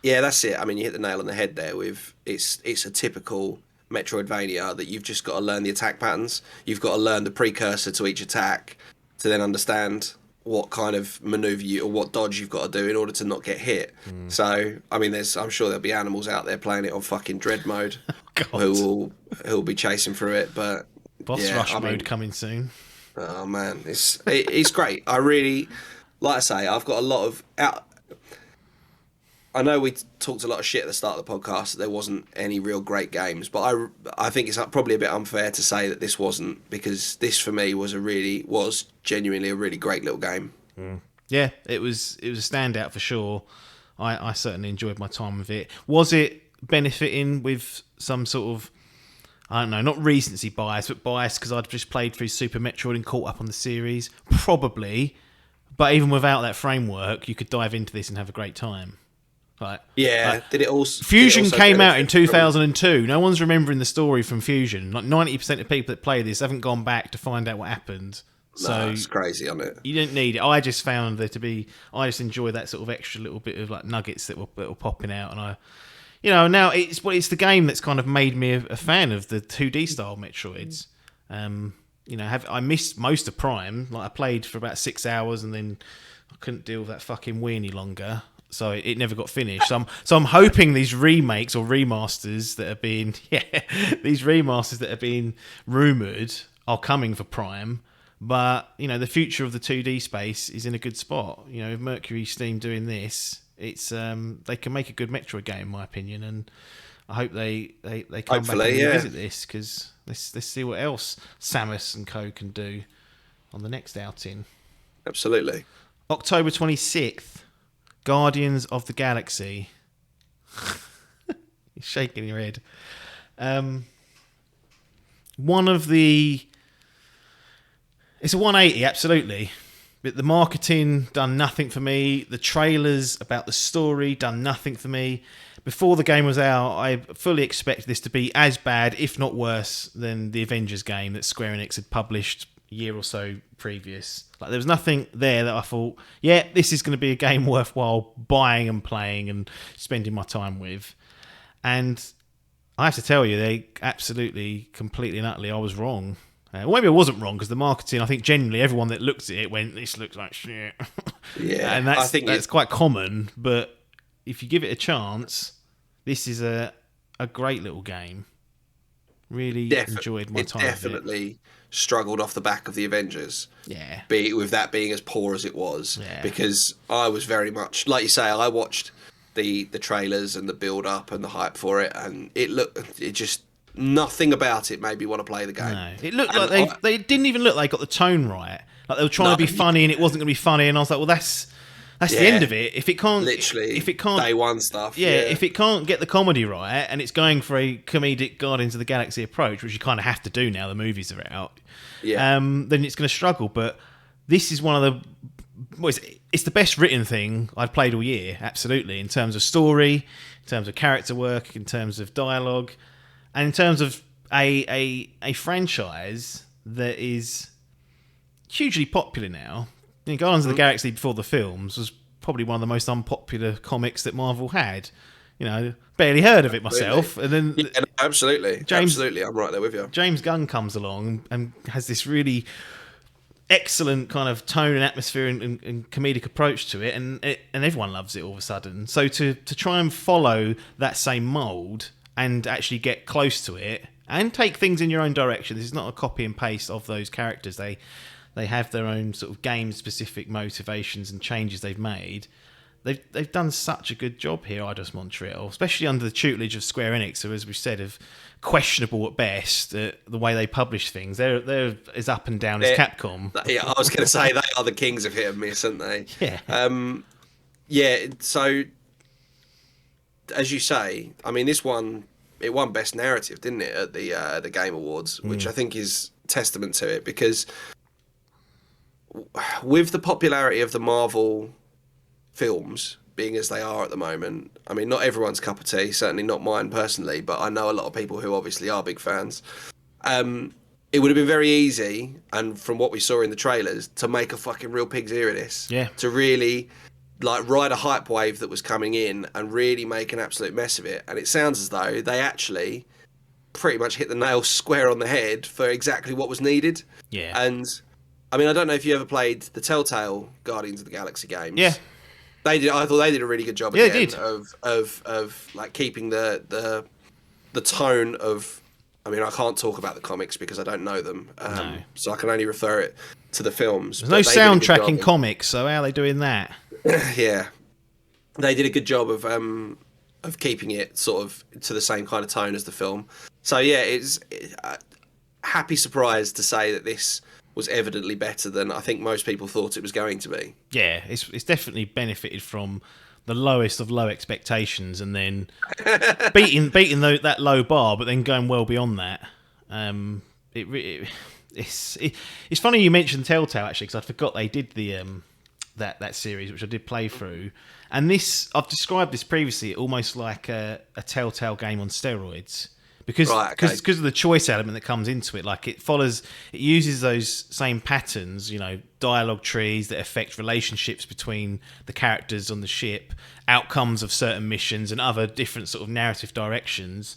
Yeah, that's it. I mean, you hit the nail on the head there. With it's a typical Metroidvania that you've just got to learn the attack patterns. You've got to learn the precursor to each attack to then understand what kind of maneuver you or what dodge you've got to do in order to not get hit. So, I mean, I'm sure there'll be animals out there playing it on fucking Dread mode who'll be chasing through it. But Boss yeah, rush I mean, mode coming soon. oh man, it's great. I really, like I say, I've got a lot of out. I know we talked a lot of shit at the start of the podcast that there wasn't any real great games, but I think it's probably a bit unfair to say that this wasn't, because this for me was genuinely a really great little game. Yeah, it was a standout for sure. I certainly enjoyed my time with it. Was it benefiting with some sort of, I don't know, not recency bias, but bias because I'd just played through Super Metroid and caught up on the series? Probably. But even without that framework, you could dive into this and have a great time. Did it also Fusion came out in benefit from- 2002. No one's remembering the story from Fusion. Like 90% of people that play this haven't gone back to find out what happened. So it's crazy on it. you don't need it. I just found there to be. I just enjoy that sort of extra little bit of like nuggets that were popping out, and now it's the game that's kind of made me a fan of the 2D style Metroids. I missed most of Prime. Like I played for about 6 hours, and then I couldn't deal with that fucking Wii any longer. So it never got finished. So I'm hoping these remakes or remasters that are being rumoured are coming for Prime. But the future of the 2D space is in a good spot. With Mercury Steam doing this, it's they can make a good Metroid game, in my opinion. And I hope they come back and revisit this, because let's see what else Samus and Co can do on the next outing. Absolutely. October 26th. Guardians of the Galaxy. You're shaking your head. It's a 180, absolutely. But the marketing done nothing for me. The trailers about the story done nothing for me. Before the game was out, I fully expected this to be as bad, if not worse, than the Avengers game that Square Enix had published a year or so previous. Like there was nothing there that I thought, yeah, this is going to be a game worthwhile buying and playing and spending my time with. And I have to tell you, they absolutely, completely and utterly, I was wrong. Well, maybe I wasn't wrong, because the marketing, I think genuinely everyone that looked at it went, this looks like shit. Yeah, and that's quite common. But if you give it a chance, this is a great little game. Really enjoyed my time. It definitely struggled off the back of the Avengers. Yeah. With that being as poor as it was. Yeah. Because I was very much, like you say, I watched the trailers and the build up and the hype for it, and it just, nothing about it made me want to play the game. No. It looked like they didn't even look like they got the tone right. Like they were trying to be funny and it wasn't going to be funny, and I was like, well, that's the end of it. If it can't day one stuff. Yeah, if it can't get the comedy right, and it's going for a comedic Guardians of the Galaxy approach, which you kind of have to do now the movies are out. Yeah. Then it's going to struggle. But this is one of it's the best written thing I've played all year, absolutely, in terms of story, in terms of character work, in terms of dialogue, and in terms of a franchise that is hugely popular now. Guardians of the Galaxy before the films was probably one of the most unpopular comics that Marvel had. Barely heard of it myself. And then absolutely, I'm right there with you. James Gunn comes along and has this really excellent kind of tone and atmosphere and comedic approach to it, and everyone loves it all of a sudden. So to try and follow that same mould and actually get close to it and take things in your own direction. This is not a copy and paste of those characters. They have their own sort of game-specific motivations and changes they've made. They've done such a good job here, Eidos Montreal, especially under the tutelage of Square Enix, who, as we said, have questionable at best the way they publish things. They're as up and down as Capcom. Yeah, I was going to say they are the kings of hit and miss, aren't they? Yeah. So as you say, I mean, it won Best Narrative, didn't it, at the Game Awards, which I think is testament to it, because with the popularity of the Marvel films being as they are at the moment, I mean, not everyone's cup of tea, certainly not mine personally, but I know a lot of people who obviously are big fans. It would have been very easy, and from what we saw in the trailers, to make a fucking real pig's ear of this. Yeah. To really like ride a hype wave that was coming in and really make an absolute mess of it. And it sounds as though they actually pretty much hit the nail square on the head for exactly what was needed. Yeah. And I mean, I don't know if you ever played the Telltale Guardians of the Galaxy games. Yeah. They did. I thought they did a really good job Yeah, again they did. of like keeping the tone of. I mean, I can't talk about the comics because I don't know them, No. so I can only refer it to the films. There's no soundtrack in comics, so how are they doing that? Yeah, they did a good job of keeping it sort of to the same kind of tone as the film. So yeah, it's happy surprised to say that this was evidently better than I think most people thought it was going to be. Yeah, it's definitely benefited from the lowest of low expectations, and then beating that low bar, but then going well beyond that. It's funny you mentioned Telltale actually, because I forgot they did the that series, which I did play through, and this I've described this previously almost like a Telltale game on steroids. Because of the choice element that comes into it, like it uses those same patterns, dialogue trees that affect relationships between the characters on the ship, outcomes of certain missions, and other different sort of narrative directions.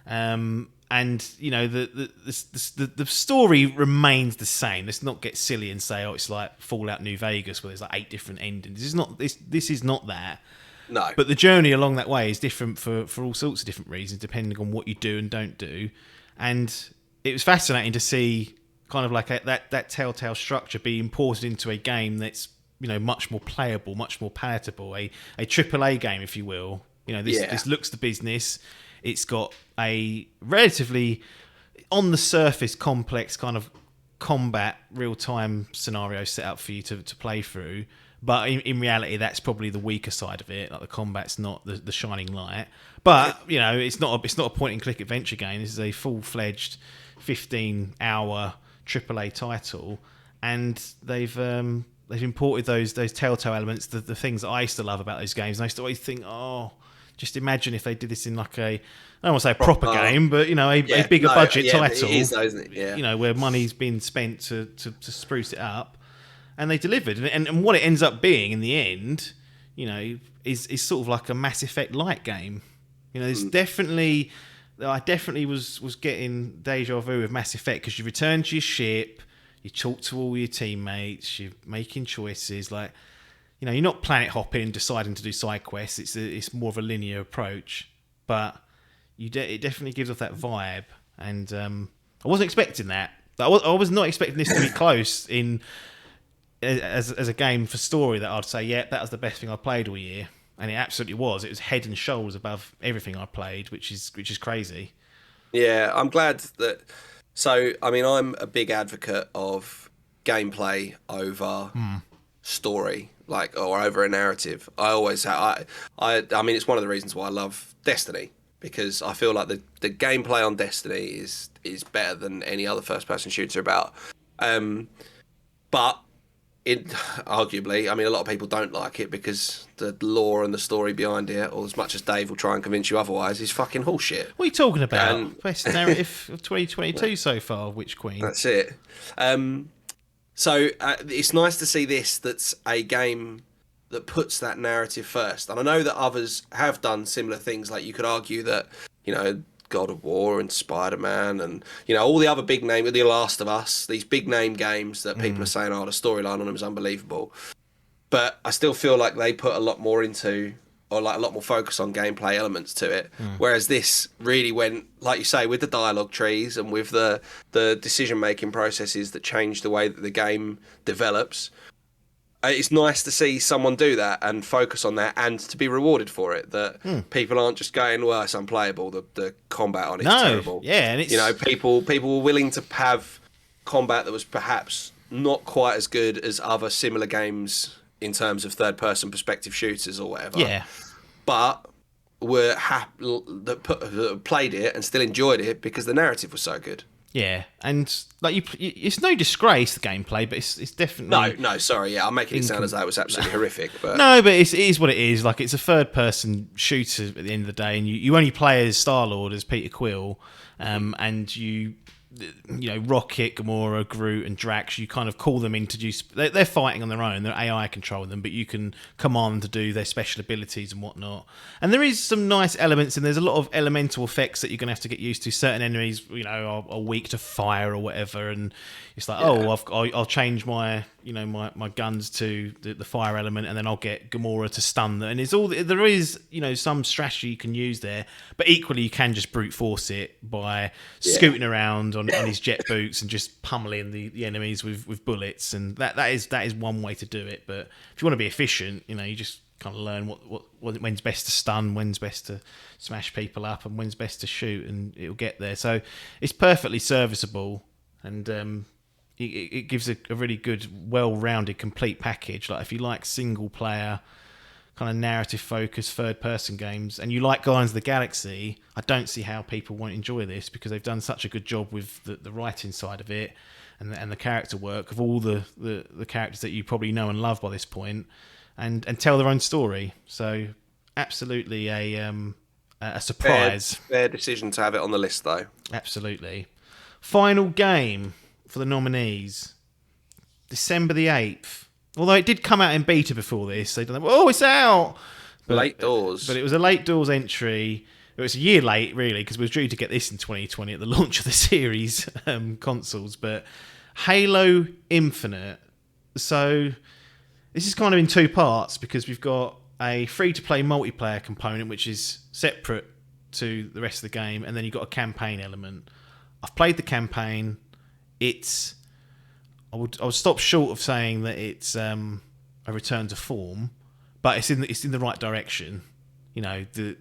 And the story remains the same. Let's not get silly and say, it's like Fallout New Vegas where there's like 8 different endings. This is not that. No. But the journey along that way is different for all sorts of different reasons, depending on what you do and don't do. And it was fascinating to see kind of like that Telltale structure be imported into a game that's, much more playable, much more palatable, a AAA game, if you will. This looks the business. It's got a relatively, on the surface, complex kind of combat real-time scenario set up for you to play through. But in reality, that's probably the weaker side of it. Like the combat's not the shining light. But it's not a point-and-click adventure game. This is a full-fledged 15-hour AAA title, and they've imported those Telltale elements, the things that I used to love about those games. And I used to always think, just imagine if they did this in like I don't want to say a proper game, but a bigger budget title. It is, though, isn't it? Yeah. Where money's been spent to spruce it up. And they delivered, and what it ends up being in the end, is sort of like a Mass Effect light game. There's definitely, I definitely was getting deja vu with Mass Effect, because you return to your ship, you talk to all your teammates, you're making choices. Like, you're not planet hopping and deciding to do side quests. It's more of a linear approach, but it definitely gives off that vibe. And I wasn't expecting that. I was not expecting this to be close in. As a game for story that I'd say, that was the best thing I played all year, and it absolutely was. It was head and shoulders above everything I played, which is crazy. Yeah, I'm glad that. So, I mean, I'm a big advocate of gameplay over story, or over a narrative. I always have. I mean, it's one of the reasons why I love Destiny, because I feel like the gameplay on Destiny is better than any other first-person shooter about. But arguably, I mean, a lot of people don't like it because the lore and the story behind it, or as much as Dave will try and convince you otherwise, is fucking horseshit. What are you talking about? Best narrative of 2022 so far, Witch Queen. That's it. So it's nice to see this. That's a game that puts that narrative first. And I know that others have done similar things. Like, you could argue that, God of War and Spider-Man and all the other big name, The Last of Us, these big name games that people are saying, the storyline on them is unbelievable. But I still feel like they put a lot more into, or like a lot more focus on gameplay elements to it. Whereas this really went, like you say, with the dialogue trees and with the decision making processes that change the way that the game develops. It's nice to see someone do that and focus on that, and to be rewarded for it. That people aren't just going, "Well, it's unplayable. The combat on it's terrible." Yeah, and it's people were willing to have combat that was perhaps not quite as good as other similar games in terms of third-person perspective shooters or whatever. Yeah, but were that played it and still enjoyed it because the narrative was so good. Yeah, and it's no disgrace, the gameplay, but it's definitely no. Sorry, yeah, I'm making it sound as though it was absolutely horrific. But no, but it is what it is. Like, it's a third-person shooter at the end of the day, and you only play as Star-Lord, as Peter Quill, and you Rocket, Gamora, Groot, and Drax, you kind of call them in to do. They're fighting on their own. Their AI control them, but you can command to do their special abilities and whatnot. And there is some nice elements, and there's a lot of elemental effects that you're going to have to get used to. Certain enemies, are weak to fire or whatever, and it's like, I'll change my my guns to the fire element, and then I'll get Gamora to stun them. And there is some strategy you can use there, but equally you can just brute force it by scooting around on his jet boots and just pummeling the enemies with bullets, and that is one way to do it. But if you want to be efficient, you just kind of learn when's best to stun, when's best to smash people up, and when's best to shoot, and it'll get there. So it's perfectly serviceable, and it gives a really good, well-rounded, complete package. Like if you like single-player, kind of narrative-focused, third-person games, and you like Guardians of the Galaxy, I don't see how people won't enjoy this, because they've done such a good job with the writing side of it and the character work of all the characters that you probably know and love by this point, and tell their own story. So absolutely a surprise. Fair decision to have it on the list, though. Absolutely. Final game for the nominees, December the 8th. Although it did come out in beta before this, they don't. It's out. Late doors. But it was a late doors entry. It was a year late, really, because we were due to get this in 2020 at the launch of the series consoles. But Halo Infinite. So this is kind of in two parts, because we've got a free-to-play multiplayer component, which is separate to the rest of the game, and then you've got a campaign element. I've played the campaign. I would stop short of saying that it's a return to form, but it's in the right direction. The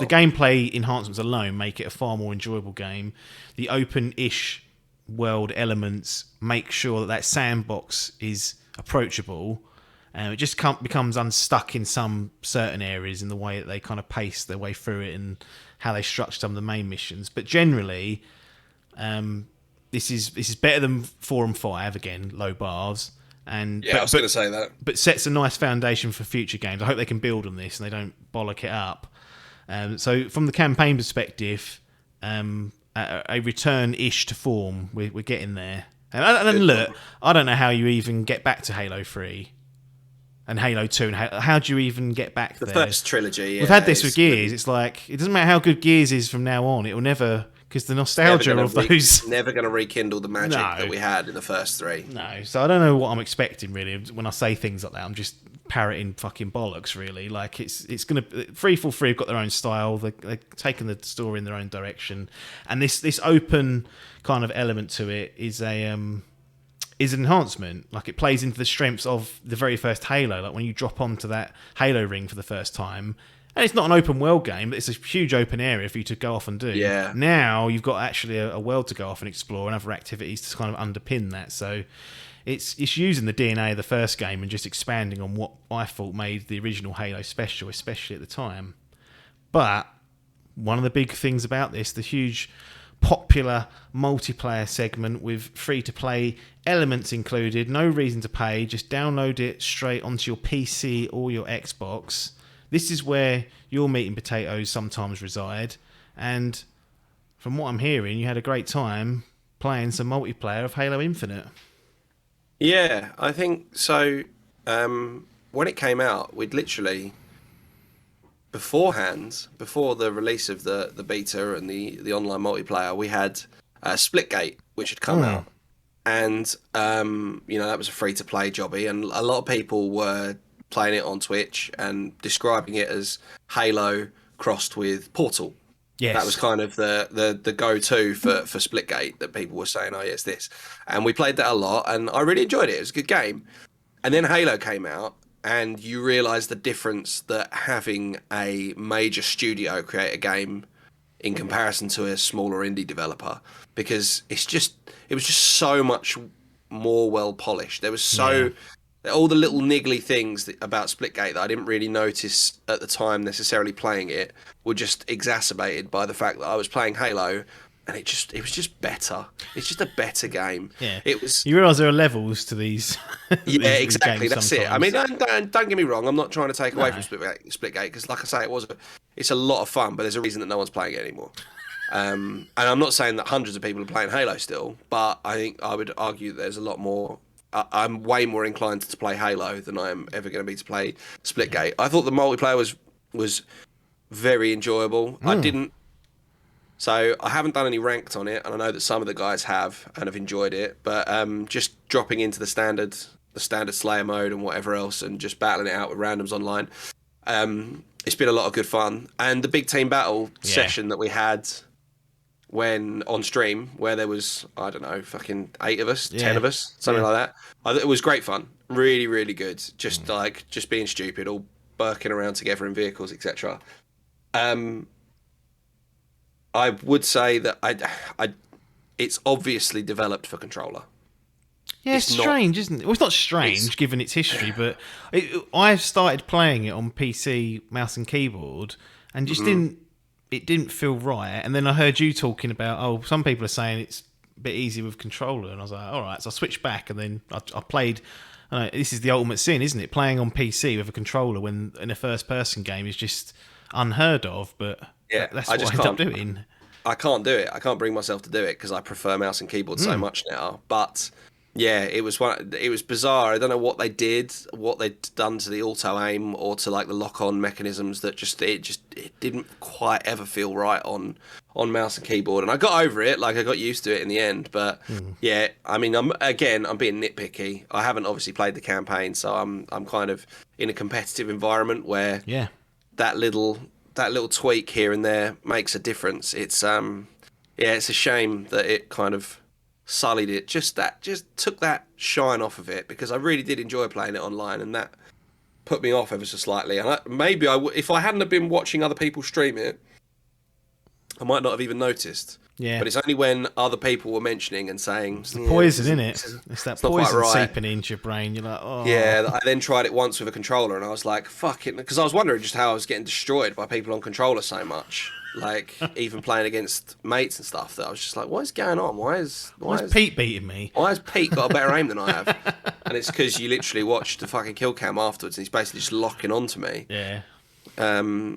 gameplay enhancements alone make it a far more enjoyable game. The open-ish world elements make sure that sandbox is approachable. It just becomes unstuck in some certain areas in the way that they kind of pace their way through it and how they structure some of the main missions. But generally, this is better than 4 and 5. Again, low bars. I was going to say that. But sets a nice foundation for future games. I hope they can build on this and they don't bollock it up. So from the campaign perspective, a return-ish to form, we're getting there. And look, I don't know how you even get back to Halo 3 and Halo 2. And how do you even get back there? The first trilogy, yeah. We've had this with Gears. It's like, it doesn't matter how good Gears is from now on. It will never... Because the nostalgia of those... Never going to rekindle the magic that we had in the first 3. No, so I don't know what I'm expecting, really. When I say things like that, I'm just parroting fucking bollocks, really. Like, it's going to... 343 have got their own style. They're taking the story in their own direction. And this open kind of element to it is an enhancement. Like, it plays into the strengths of the very first Halo. Like, when you drop onto that Halo ring for the first time... And it's not an open world game, but it's a huge open area for you to go off and do. Yeah. Now you've got actually a world to go off and explore and other activities to kind of underpin that. So it's using the DNA of the first game and just expanding on what I thought made the original Halo special, especially at the time. But one of the big things about this, the huge popular multiplayer segment with free-to-play elements included, no reason to pay, just download it straight onto your PC or your Xbox. This is where your meat and potatoes sometimes reside, and from what I'm hearing, you had a great time playing some multiplayer of Halo Infinite. Yeah, I think so. When it came out, we'd literally, before the release of the beta and the online multiplayer, we had Splitgate, which had come out, and that was a free-to-play jobby, and a lot of people were playing it on Twitch and describing it as Halo crossed with Portal. Yes. That was kind of the go-to for Splitgate, that people were saying, oh, yeah, it's this. And we played that a lot, and I really enjoyed it. It was a good game. And then Halo came out, and you realise the difference that having a major studio create a game in comparison to a smaller indie developer, because it was just so much more well-polished. There was all the little niggly things about Splitgate that I didn't really notice at the time necessarily playing it were just exacerbated by the fact that I was playing Halo, and it was just better. It's just a better game. Yeah, it was. You realise there are levels to these. Yeah, exactly. That's sometimes. It. I mean, don't get me wrong. I'm not trying to take away from Splitgate, because, like I say, it's a lot of fun, but there's a reason that no one's playing it anymore. And I'm not saying that hundreds of people are playing Halo still, but I think I would argue that there's a lot more. I'm way more inclined to play Halo than I am ever going to be to play Splitgate. I thought the multiplayer was very enjoyable. I didn't. So I haven't done any ranked on it, and I know that some of the guys have and have enjoyed it. But just dropping into the standard Slayer mode and whatever else, and just battling it out with randoms online, it's been a lot of good fun. And the big team battle session that we had when on stream, where there was, I don't know, fucking 8 of us, 10 of us, something like that. It was great fun, really, really good. Just just being stupid, all burking around together in vehicles, etc. I would say that it's obviously developed for controller. Yeah, it's strange, isn't it? Well, it's not strange given its history, but I've started playing it on PC, mouse and keyboard, and just didn't feel right. And then I heard you talking about, some people are saying it's a bit easier with controller, and I was like, all right. So I switched back, and then I played. This is the ultimate sin, isn't it? Playing on PC with a controller when in a first-person game is just unheard of. But that's what I end up doing. I can't do it. I can't bring myself to do it because I prefer mouse and keyboard so much now. But yeah, it was bizarre. I don't know what they'd done to the auto aim or to like the lock on mechanisms that it didn't quite ever feel right on mouse and keyboard. And I got over it, like I got used to it in the end. But yeah, I mean, I'm being nitpicky. I haven't obviously played the campaign, so I'm kind of in a competitive environment where that little tweak here and there makes a difference. It's it's a shame that it kind of sullied it. Just took that shine off of it, because I really did enjoy playing it online, and that put me off ever so slightly. And if I hadn't have been watching other people stream it, I might not have even noticed. Yeah. But it's only when other people were mentioning and saying... It's the poison, isn't it? It's that poison seeping into your brain. You're like, oh... Yeah, I then tried it once with a controller, and I was like, fuck it. Because I was wondering just how I was getting destroyed by people on controller so much. Like, even playing against mates and stuff, that I was just like, what is going on? Why is Pete beating me? Why has Pete got a better aim than I have? And it's because you literally watched the fucking kill cam afterwards, and he's basically just locking onto me. Yeah.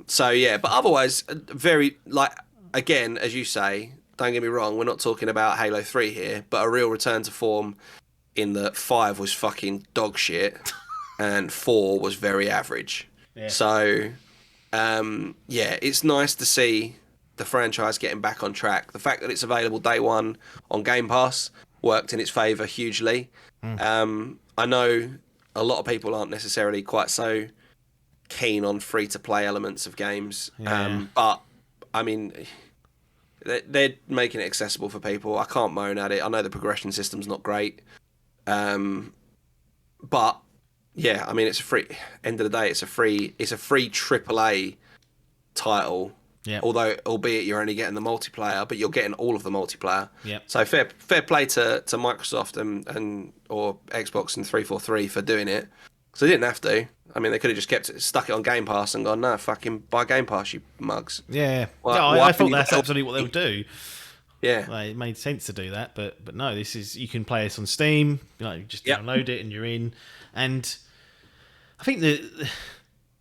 So, yeah, but otherwise, very, like, again, as you say... Don't get me wrong, we're not talking about Halo 3 here, but a real return to form in that 5 was fucking dog shit and 4 was very average. Yeah. So, it's nice to see the franchise getting back on track. The fact that it's available day one on Game Pass worked in its favour hugely. I know a lot of people aren't necessarily quite so keen on free-to-play elements of games, but, I mean... They're making it accessible for people. I can't moan at it. I know the progression system's not great, but yeah, I mean, it's a free. End of the day, it's a free AAA title. Yeah. Although, albeit you're only getting the multiplayer, but you're getting all of the multiplayer. Yeah. So fair play to Microsoft and or Xbox and 343 for doing it. So they didn't have to. I mean, they could have just stuck it on Game Pass and gone, no, fucking buy Game Pass, you mugs. Yeah. I thought that's absolutely what they would do. Yeah. Like, it made sense to do that, but no, you can play this on Steam. You just download it and you're in. And I think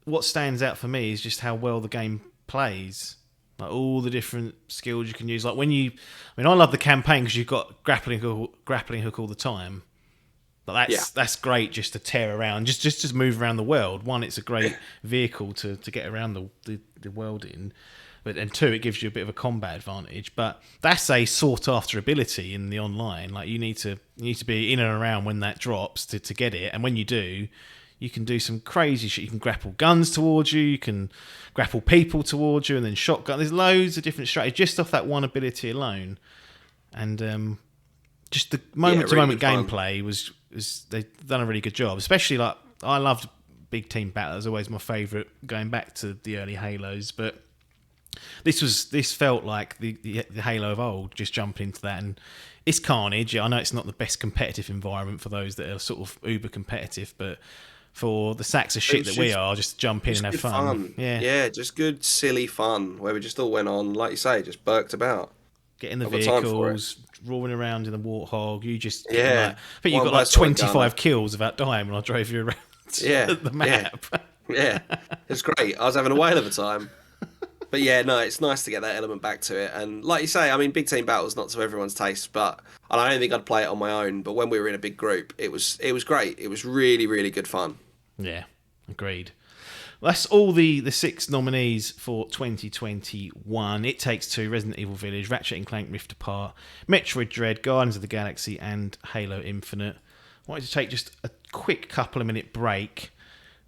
what stands out for me is just how well the game plays. Like all the different skills you can use. Like I love the campaign because you've got grappling hook all the time. But that's great just to tear around, just move around the world. One, it's a great vehicle to get around the world in, and two, it gives you a bit of a combat advantage. But that's a sought after ability in the online. Like you need to be in and around when that drops to get it, and when you do, you can do some crazy shit. You can grapple guns towards you, you can grapple people towards you, and then shotgun. There's loads of different strategies just off that one ability alone, and just the moment-to-moment gameplay was they've done a really good job. Especially like I loved big team battle. It was always my favourite going back to the early Halos, but this felt like the Halo of old. Just jumping into that, and it's carnage. I know it's not the best competitive environment for those that are sort of uber competitive, but for the sacks of shit that we are, just jump in and have fun. Yeah, just good silly fun where we just all went on, like you say, just burked about. Get in the vehicles, roaring around in the Warthog. You just I think you got like 25 kills without dying when I drove you around the map. Yeah, it's great. I was having a whale of a time. But yeah, no, it's nice to get that element back to it. And like you say, I mean, big team battle's not to everyone's taste, but and I don't think I'd play it on my own. But when we were in a big group, it was great. It was really, really good fun. Yeah, agreed. That's all the 6 nominees for 2021. It Takes Two, Resident Evil Village, Ratchet and Clank Rift Apart, Metroid Dread, Guardians of the Galaxy, and Halo Infinite. I wanted to take just a quick couple of minute break.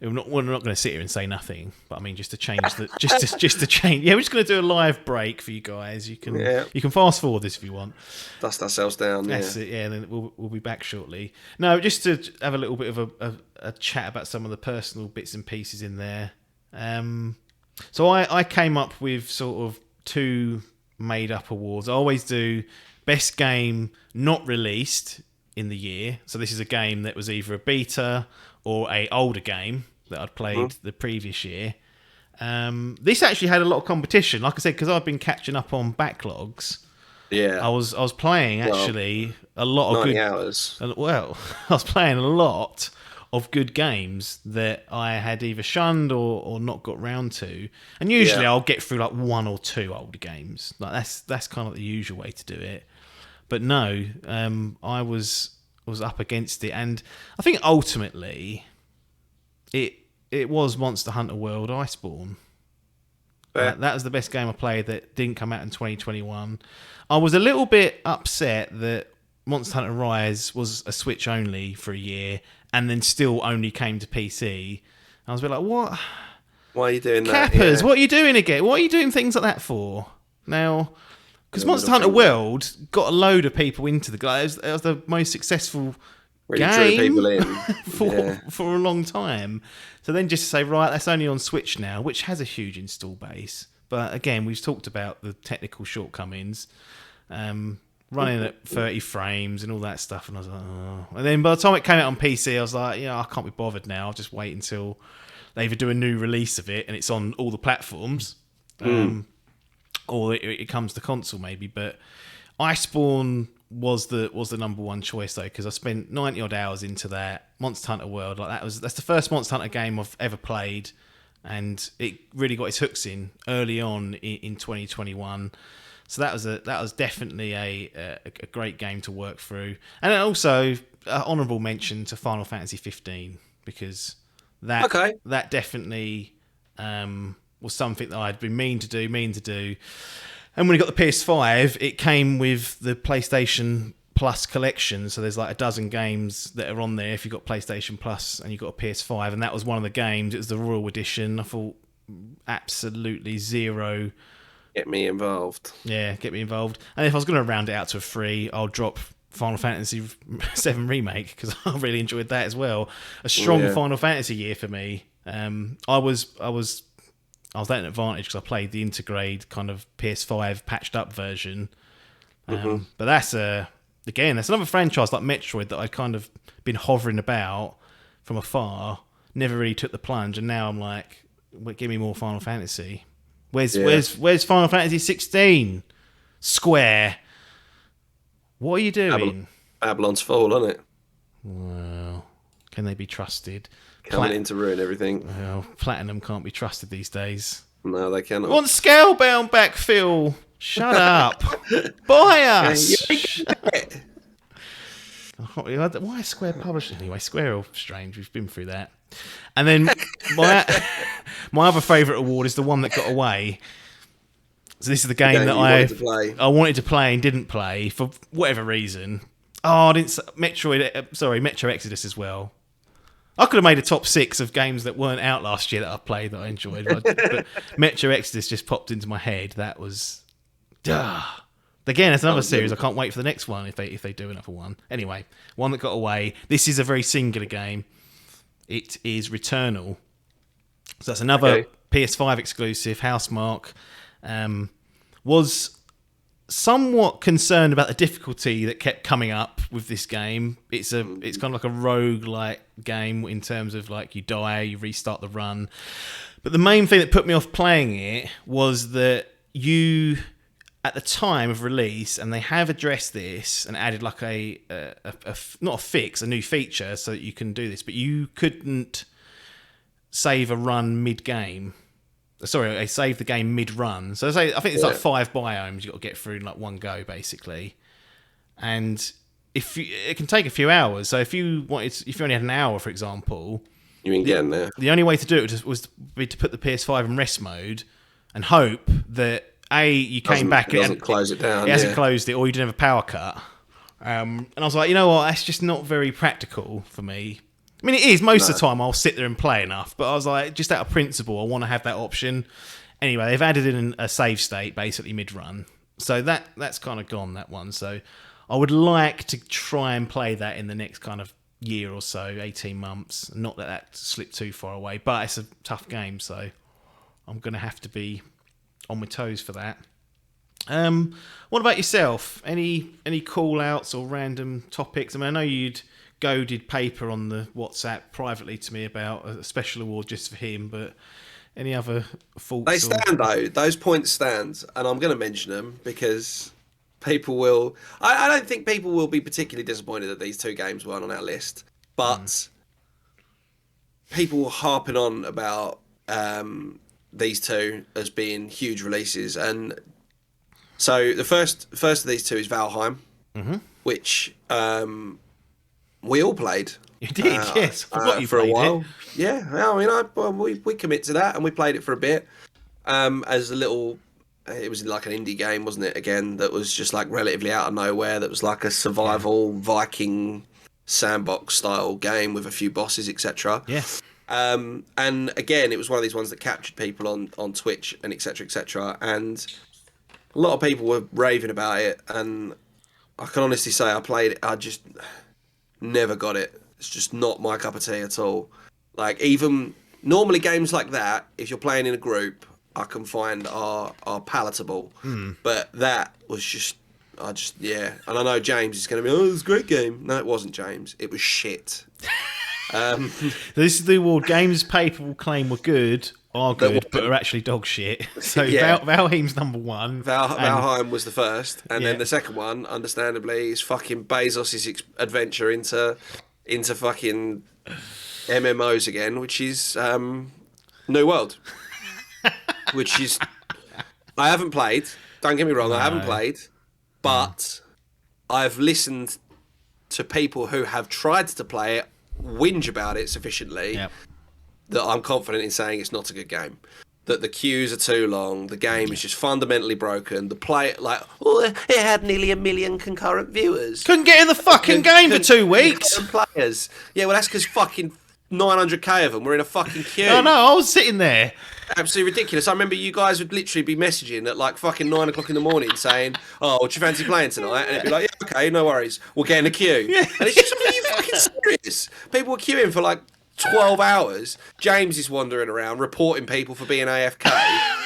We're not going to sit here and say nothing, but I mean just to change the just to change. Yeah, we're just going to do a live break for you guys. You can fast forward this if you want. Dust ourselves down. That's it. Yeah, and then we'll be back shortly. No, just to have a little bit of a chat about some of the personal bits and pieces in there. So I came up with sort of 2 made up awards. I always do best game not released in the year. So this is a game that was either a beta or a older game that I'd played the previous year. This actually had a lot of competition, like I said, because I've been catching up on backlogs. Yeah, I was playing actually a lot of 90 good hours. Well, I was playing a lot of good games that I had either shunned or not got round to, and usually I'll get through like 1 or 2 older games. Like that's kind of the usual way to do it. But no, I was up against it, and I think ultimately it was Monster Hunter World Iceborne. That was the best game I played that didn't come out in 2021. I was a little bit upset that Monster Hunter Rise was a Switch only for a year and then still only came to PC. I was a bit like, what? Why are you doing that? Cappers, Yeah. what are you doing again? What are you doing things like that for? Now, because Monster Hunter World got a load of people into the game. It was the most successful Really drew game people in. for a long time. So then just to say, right, that's only on Switch now, which has a huge install base. But again, we've talked about the technical shortcomings, running at 30 frames and all that stuff. And I was like, oh. And then by the time it came out on PC, I was like, I can't be bothered now. I'll just wait until they either do a new release of it and it's on all the platforms, or it comes to console maybe. But Iceborne was the number one choice though, because I spent 90 odd hours into that Monster Hunter World. That's the first Monster Hunter game I've ever played, and it really got its hooks in early on in 2021. So that was definitely a great game to work through, and also honourable mention to Final Fantasy 15, because that definitely was something that I'd been mean to do. And when it got the PS5, it came with the PlayStation Plus collection. So there's like a dozen games that are on there if you've got PlayStation Plus and you've got a PS5. And that was one of the games. It was the Royal Edition. I thought absolutely zero. Get me involved. Yeah, get me involved. And if I was going to round it out to a 3, I'll drop Final Fantasy VII Remake, because I really enjoyed that as well. A strong Final Fantasy year for me. I was at an advantage because I played the Intergrade kind of PS5 patched up version. But that's another franchise like Metroid that I'd kind of been hovering about from afar, never really took the plunge, and now I'm like, give me more Final Fantasy. Where's Final Fantasy 16? Square. What are you doing? Babylon's Fall, isn't it? Well, can they be trusted? Coming in to ruin everything. Well, Platinum can't be trusted these days. No, they cannot. Want Scalebound back, Phil? Shut up. Buy us. Why is Square publishing? Anyway, Square are strange. We've been through that. And then my other favourite award is the one that got away. So this is the game that I wanted to play and didn't play for whatever reason. Oh, I didn't. Metro Exodus as well. I could have made a top 6 of games that weren't out last year that I played that I enjoyed, but Metro Exodus just popped into my head. That was, again, it's another series. I can't wait for the next one if they do another one. Anyway, one that got away. This is a very singular game. It is Returnal. So that's another PS5 exclusive. Housemarque was somewhat concerned about the difficulty that kept coming up with this game. It's kind of like a rogue-like game in terms of like you die, you restart the run. But the main thing that put me off playing it was that you, at the time of release, and they have addressed this and added like not a fix, a new feature so that you can do this, but you couldn't save a run mid-game. Sorry, they save the game mid-run. So I think it's like Yeah. 5 biomes you've got to get through in like one go, basically. And it can take a few hours. So if you only had an hour, for example, You ain't getting there. the only way to do it was to put the PS5 in rest mode and hope that you came back. It doesn't close it down. It hasn't closed it, or you didn't have a power cut. And I was like, you know what? That's just not very practical for me. I mean, it is most of the time. I'll sit there and play enough, but I was like, just out of principle, I want to have that option. Anyway, they've added in a save state basically mid-run, so that's kind of gone, that one. So I would like to try and play that in the next kind of year or so, 18 months. Not that slipped too far away, but it's a tough game, so I'm going to have to be on my toes for that. What about yourself? Any call outs or random topics? I mean, I know you'd goaded Paper on the WhatsApp privately to me about a special award just for him, but any other thoughts? They stand though. Those points stand, and I'm going to mention them because people will. I don't think people will be particularly disappointed that these two games weren't on our list, but people were harping on about these two as being huge releases, and so the first of these two is Valheim, which we all played. You did, yes. I forgot you for a played while. it. Yeah, I mean, we commit to that, and we played it for a bit as a little. It was like an indie game, wasn't it? Again, that was just like relatively out of nowhere. That was like a survival Viking sandbox style game with a few bosses, etc. Yeah. And again, it was one of these ones that captured people on Twitch and etc. etc. And a lot of people were raving about it, and I can honestly say I played it. I just never got it. It's just not my cup of tea at all. Like, even normally games like that, if you're playing in a group, I can find are palatable. But that was just, yeah. And I know James is going to be, oh, it's a great game. No, it wasn't, James. It was shit. This is the award. Games Paper will claim were good, but are actually dog shit. So Yeah. Valheim's number one. Valheim was the first, and Yeah. then the second one, understandably, is fucking Bezos' adventure into fucking MMOs again, which is New World, which is I haven't played. Don't get me wrong, I haven't played, but I've listened to people who have tried to play it whinge about it sufficiently that I'm confident in saying it's not a good game. That the queues are too long, the game is just fundamentally broken. The play, like, it had nearly 1 million concurrent viewers. Couldn't get in the fucking game for 2 weeks. Players. Yeah, well, that's because fucking 900k of them were in a fucking queue. Oh no, I was sitting there. Absolutely ridiculous. I remember you guys would literally be messaging at like fucking 9 o'clock in the morning saying, oh, what do you fancy playing tonight? And it'd be like, yeah, okay, no worries. We'll get in the queue. Yeah. And it's just, are you fucking serious? People were queuing for like 12 hours. James is wandering around reporting people for being AFK.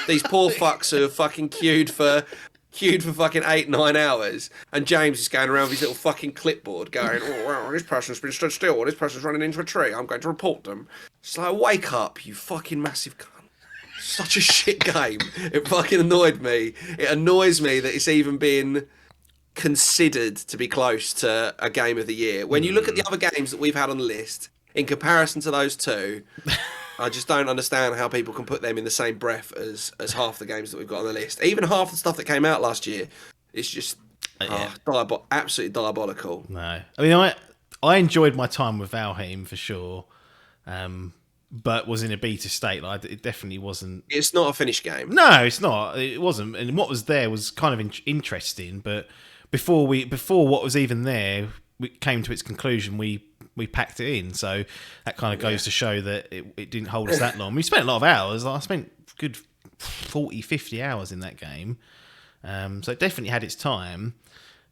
These poor fucks who have fucking queued for fucking 8-9 hours, and James is going around with his little fucking clipboard going, oh wow, this person's been stood still, or this person's running into a tree, I'm going to report them. It's like, wake up, you fucking massive cunt. Such a shit game. It fucking annoyed me. It annoys me that it's even been considered to be close to a game of the year. When you look at the other games that we've had on the list, in comparison to those two, I just don't understand how people can put them in the same breath as half the games that we've got on the list. Even half the stuff that came out last year, it's just absolutely diabolical. No, I mean, I enjoyed my time with Valheim for sure, but was in a beta state. Like, it definitely wasn't. It's not a finished game. No, it's not. It wasn't. And what was there was kind of interesting. But before what was even there, we came to its conclusion. We packed it in, so that kind of goes to show that it didn't hold us that long. We spent a lot of hours. I spent a good 40, 50 hours in that game, so it definitely had its time.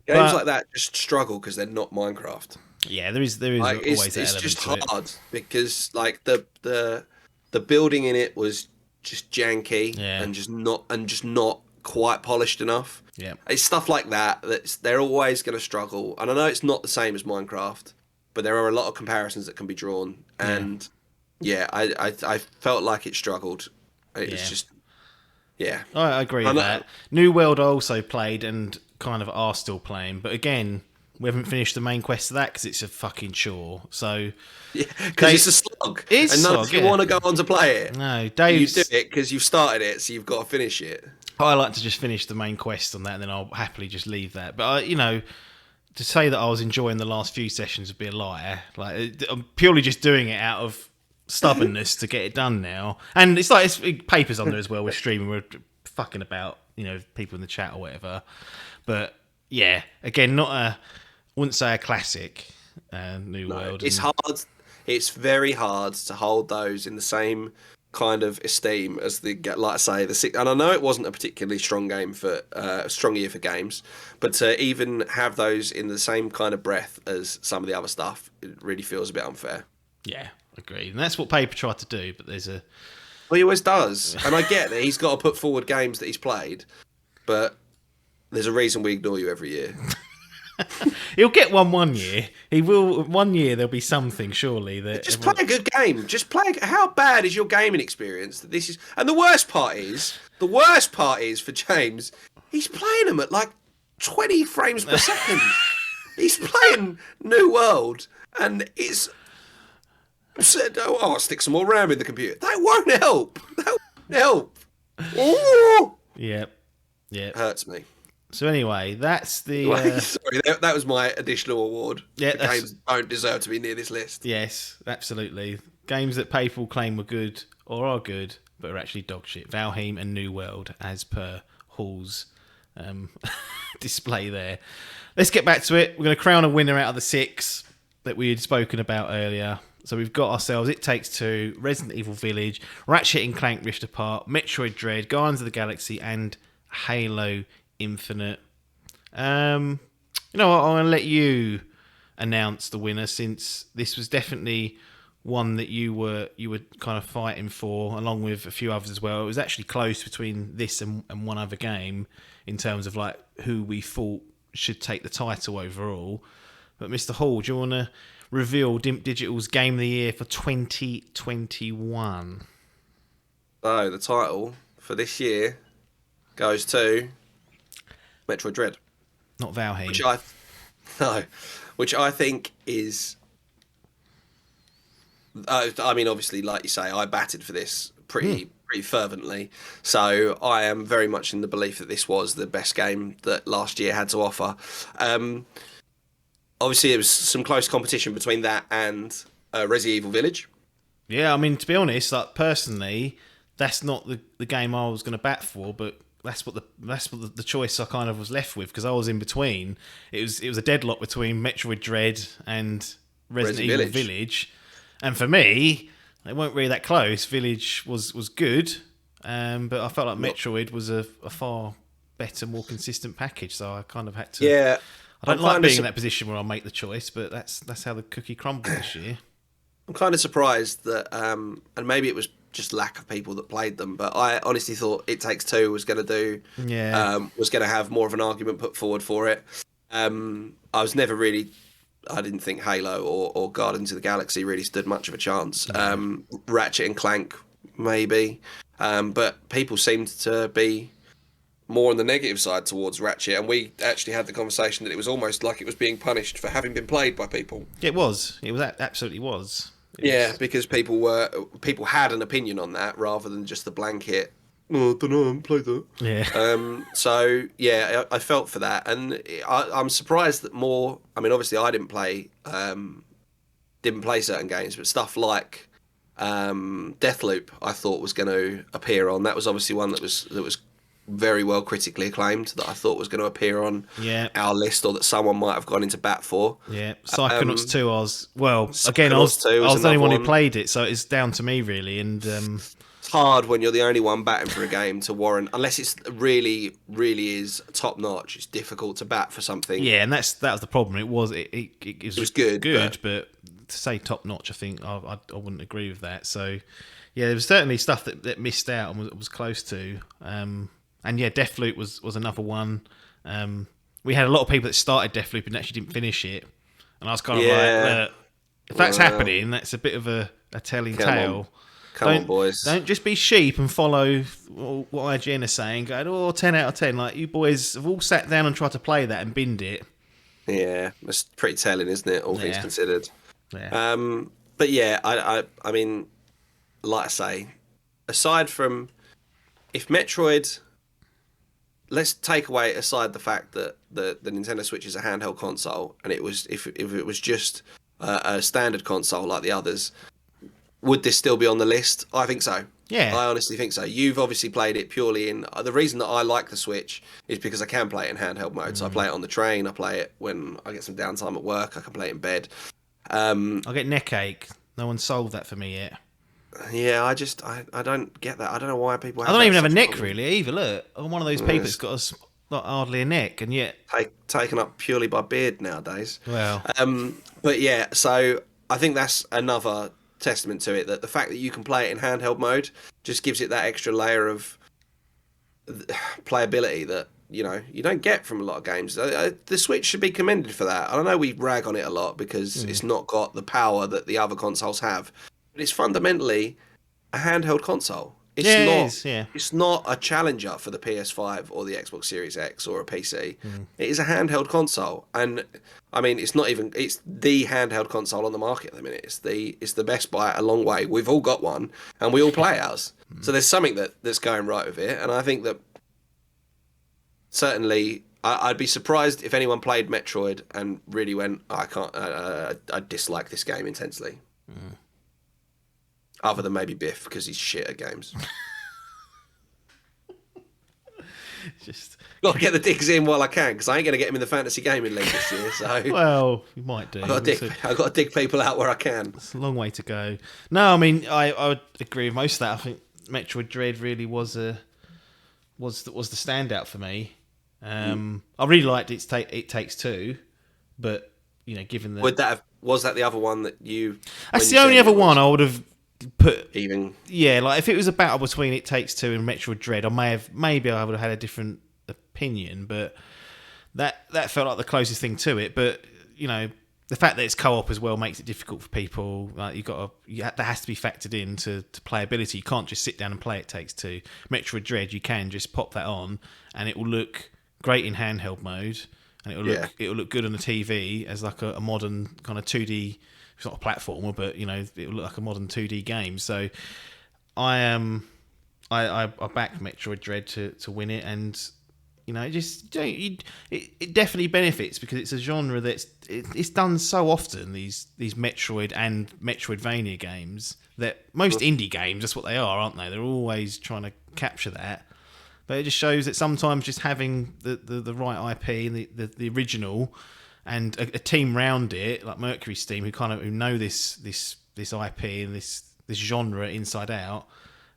Games like that just struggle because they're not Minecraft. Yeah, there is Like, always it's that just element to hard because like the building in it was just janky and just not quite polished enough. Yeah, it's stuff like that they're always going to struggle. And I know it's not the same as Minecraft, but there are a lot of comparisons that can be drawn. And I felt like it struggled. It's just I agree with that. New World I also played and kind of are still playing, but again, we haven't finished the main quest of that because it's a fucking chore. So Yeah, because it's a slog. It is and a none slog, of you yeah. want to go on to play it. No, You Dave's... do it because you've started it, so you've got to finish it. I like to just finish the main quest on that, and then I'll happily just leave that. But to say that I was enjoying the last few sessions would be a lie. Like, I'm purely just doing it out of stubbornness to get it done now. And it's like, it's papers on there as well. We're streaming, we're fucking about, people in the chat or whatever. But yeah, again, wouldn't say a classic. New World. It's hard. It's very hard to hold those in the same kind of esteem as like I say, the six. And I know it wasn't a particularly strong strong year for games, but to even have those in the same kind of breath as some of the other stuff, it really feels a bit unfair. Yeah, agreed. And that's what Paper tried to do, but there's a... Well, he always does, and I get that he's got to put forward games that he's played, but there's a reason we ignore you every year. He'll get one year. He will. One year there'll be something, surely. That Just play a good game. Just play. How bad is your gaming experience? That this is, and the worst part is for James, he's playing them at like 20 frames per second. He's playing New World, and it's said, "Oh, I'll stick some more RAM in the computer." That won't help. That won't help. Ooh! Yep. Hurts me. So anyway, that's the... Sorry, that was my additional award. Yeah, The games don't deserve to be near this list. Yes, absolutely. Games that people claim were good or are good, but are actually dog shit. Valheim and New World, as per Hall's display there. Let's get back to it. We're going to crown a winner out of the 6 that we had spoken about earlier. So we've got ourselves It Takes Two, Resident Evil Village, Ratchet and Clank Rift Apart, Metroid Dread, Guardians of the Galaxy, and Halo Infinite. I'm going to let you announce the winner, since this was definitely one that you were kind of fighting for, along with a few others as well. It was actually close between this and one other game in terms of like who we thought should take the title overall. But Mr. Hall, do you want to reveal Dimp Digital's Game of the Year for 2021? So the title for this year goes to Metroid Dread. Not Valheim. Which I think is... I mean, obviously, like you say, I batted for this pretty fervently. So I am very much in the belief that this was the best game that last year had to offer. Obviously, there was some close competition between that and Resident Evil Village. Yeah, I mean, to be honest, like personally, that's not the game I was going to bat for, but that's what the choice I kind of was left with, because I was in between. It was a deadlock between Metroid Dread and Resident Evil Village. And for me, they weren't really that close. Village was good, but I felt like Metroid was a far better, more consistent package. So I kind of had to. Yeah, I don't like being in that position where I make the choice, but that's how the cookie crumbled this year. I'm kind of surprised that, and maybe it was just lack of people that played them, but I honestly thought It Takes Two was going to was going to have more of an argument put forward for it. I didn't think Halo or Guardians of the Galaxy really stood much of a chance. Ratchet and Clank, maybe. But people seemed to be more on the negative side towards Ratchet, and we actually had the conversation that it was almost like it was being punished for having been played by people. It was. Absolutely was. Because people had an opinion on that rather than just the blanket. Oh, I don't know, I haven't played that. Yeah. I felt for that, and I'm surprised that more. I mean, obviously, I didn't play certain games, but stuff like Deathloop, I thought was going to appear on. That was obviously one that was very well critically acclaimed, that I thought was going to appear on our list, or that someone might have gone into bat for. Yeah, Psychonauts 2, I was the only one who played it, so it's down to me really, and it's hard when you're the only one batting for a game to warrant, unless it's really, really is top notch. It's difficult to bat for something. Yeah, and that was the problem. It was good, but to say top notch, I think I wouldn't agree with that. So yeah, there was certainly stuff that missed out and was close to. And yeah, Deathloop was another one. We had a lot of people that started Deathloop and actually didn't finish it, and I was kind of like, if that's happening, that's a bit of a telling tale. Come on, boys. Don't just be sheep and follow what IGN are saying. Going, 10 out of 10. Like, you boys have all sat down and tried to play that and binned it. Yeah, that's pretty telling, isn't it? All things Yeah. considered. Yeah. But yeah, I mean, like I say, aside from if Metroid, let's take away aside the fact that the Nintendo Switch is a handheld console, and it was if it was just a standard console like the others, would this still be on the list? I think so. Yeah. I honestly think so. You've obviously played it purely in the reason that I like the Switch is because I can play it in handheld mode. So I play it on the train. I play it when I get some downtime at work. I can play it in bed. I get neck ache. No one solved that for me yet. Yeah, I don't get that. I don't know why people. I Have don't that even have a such neck problem. really either. Look, I'm one of those people that's got not hardly a neck, and yet. Taken up purely by beard nowadays. Well. But yeah, so I think that's another testament to it, that the fact that you can play it in handheld mode just gives it that extra layer of playability that you don't get from a lot of games. The Switch should be commended for that. I know we rag on it a lot because it's not got the power that the other consoles have, but it's fundamentally a handheld console. It's Yeah, not. it is, yeah. It's not a challenger for the PS5 or the Xbox Series X or a PC. It is a handheld console, and I mean, it's not even. It's the handheld console on the market at the minute. It's the best by a long way. We've all got one, and we all play ours. So there's something that's going right with it, and I think that certainly I'd be surprised if anyone played Metroid and really went, I can't. I dislike this game intensely. Other than maybe Biff, because he's shit at games. Just Got to get the digs in while I can, because I ain't going to get him in the fantasy gaming league this year. So well, you might do. I've got to dig people out where I can. It's a long way to go. No, I mean I would agree with most of that. I think Metroid Dread really was the standout for me. I really liked It Takes Two, but given that Was that the other one that you? that's the only other one I would have put. Even Yeah, like if it was a battle between It Takes Two and Metroid Dread, maybe I would have had a different opinion, but that felt like the closest thing to it. But the fact that it's co-op as well makes it difficult for people. Like that has to be factored into playability. You can't just sit down and play It Takes Two. Metroid Dread, you can just pop that on and it will look great in handheld mode, and it will look good on the TV as like a modern kind of 2D. It's not a platformer, but it will look like a modern 2D game. So I back Metroid Dread to win it, and it definitely benefits because it's a genre it's done so often. These Metroid and Metroidvania games, that most indie games, that's what they are, aren't they? They're always trying to capture that. But it just shows that sometimes just having the right IP and the original and a team round it, like Mercury's team, who know this IP and this genre inside out,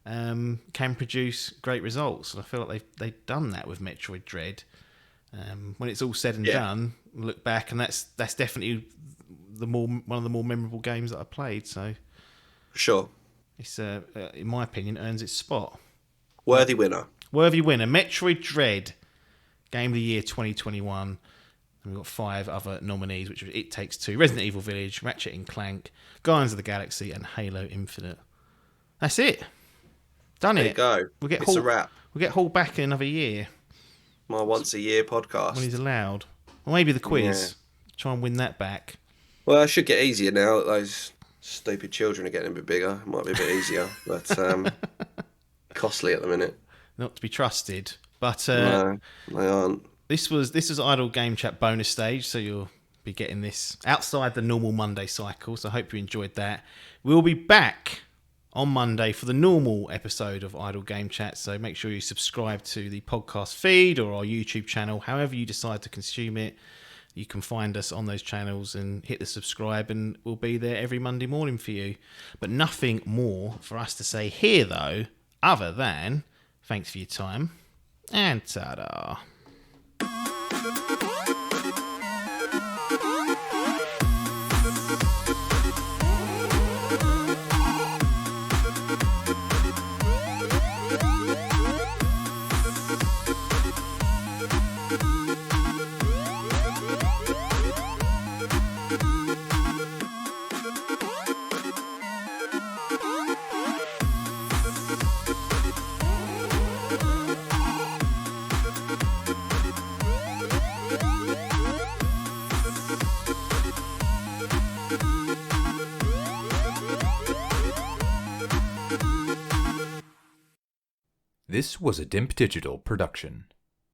can produce great results. And I feel like they've done that with Metroid Dread. When it's all said and done, look back, and that's definitely one of the more memorable games that I played. So sure, it's in my opinion earns its spot. Worthy winner, Metroid Dread, Game of the Year 2021. And we've got 5 other nominees, which are It Takes Two, Resident Evil Village, Ratchet and Clank, Guardians of the Galaxy, and Halo Infinite. That's it. Done it. There you go. It's a wrap. We'll get Hall back in another year. My once a year podcast. When he's allowed. Or maybe the quiz. Yeah. Try and win that back. Well, it should get easier now that those stupid children are getting a bit bigger. It might be a bit easier, but costly at the minute. Not to be trusted. But no, they aren't. This was Idle Game Chat bonus stage, so you'll be getting this outside the normal Monday cycle. So I hope you enjoyed that. We'll be back on Monday for the normal episode of Idle Game Chat. So make sure you subscribe to the podcast feed or our YouTube channel, however you decide to consume it. You can find us on those channels and hit the subscribe, and we'll be there every Monday morning for you. But nothing more for us to say here, though, other than thanks for your time and ta-da. This was a Dimp Digital production.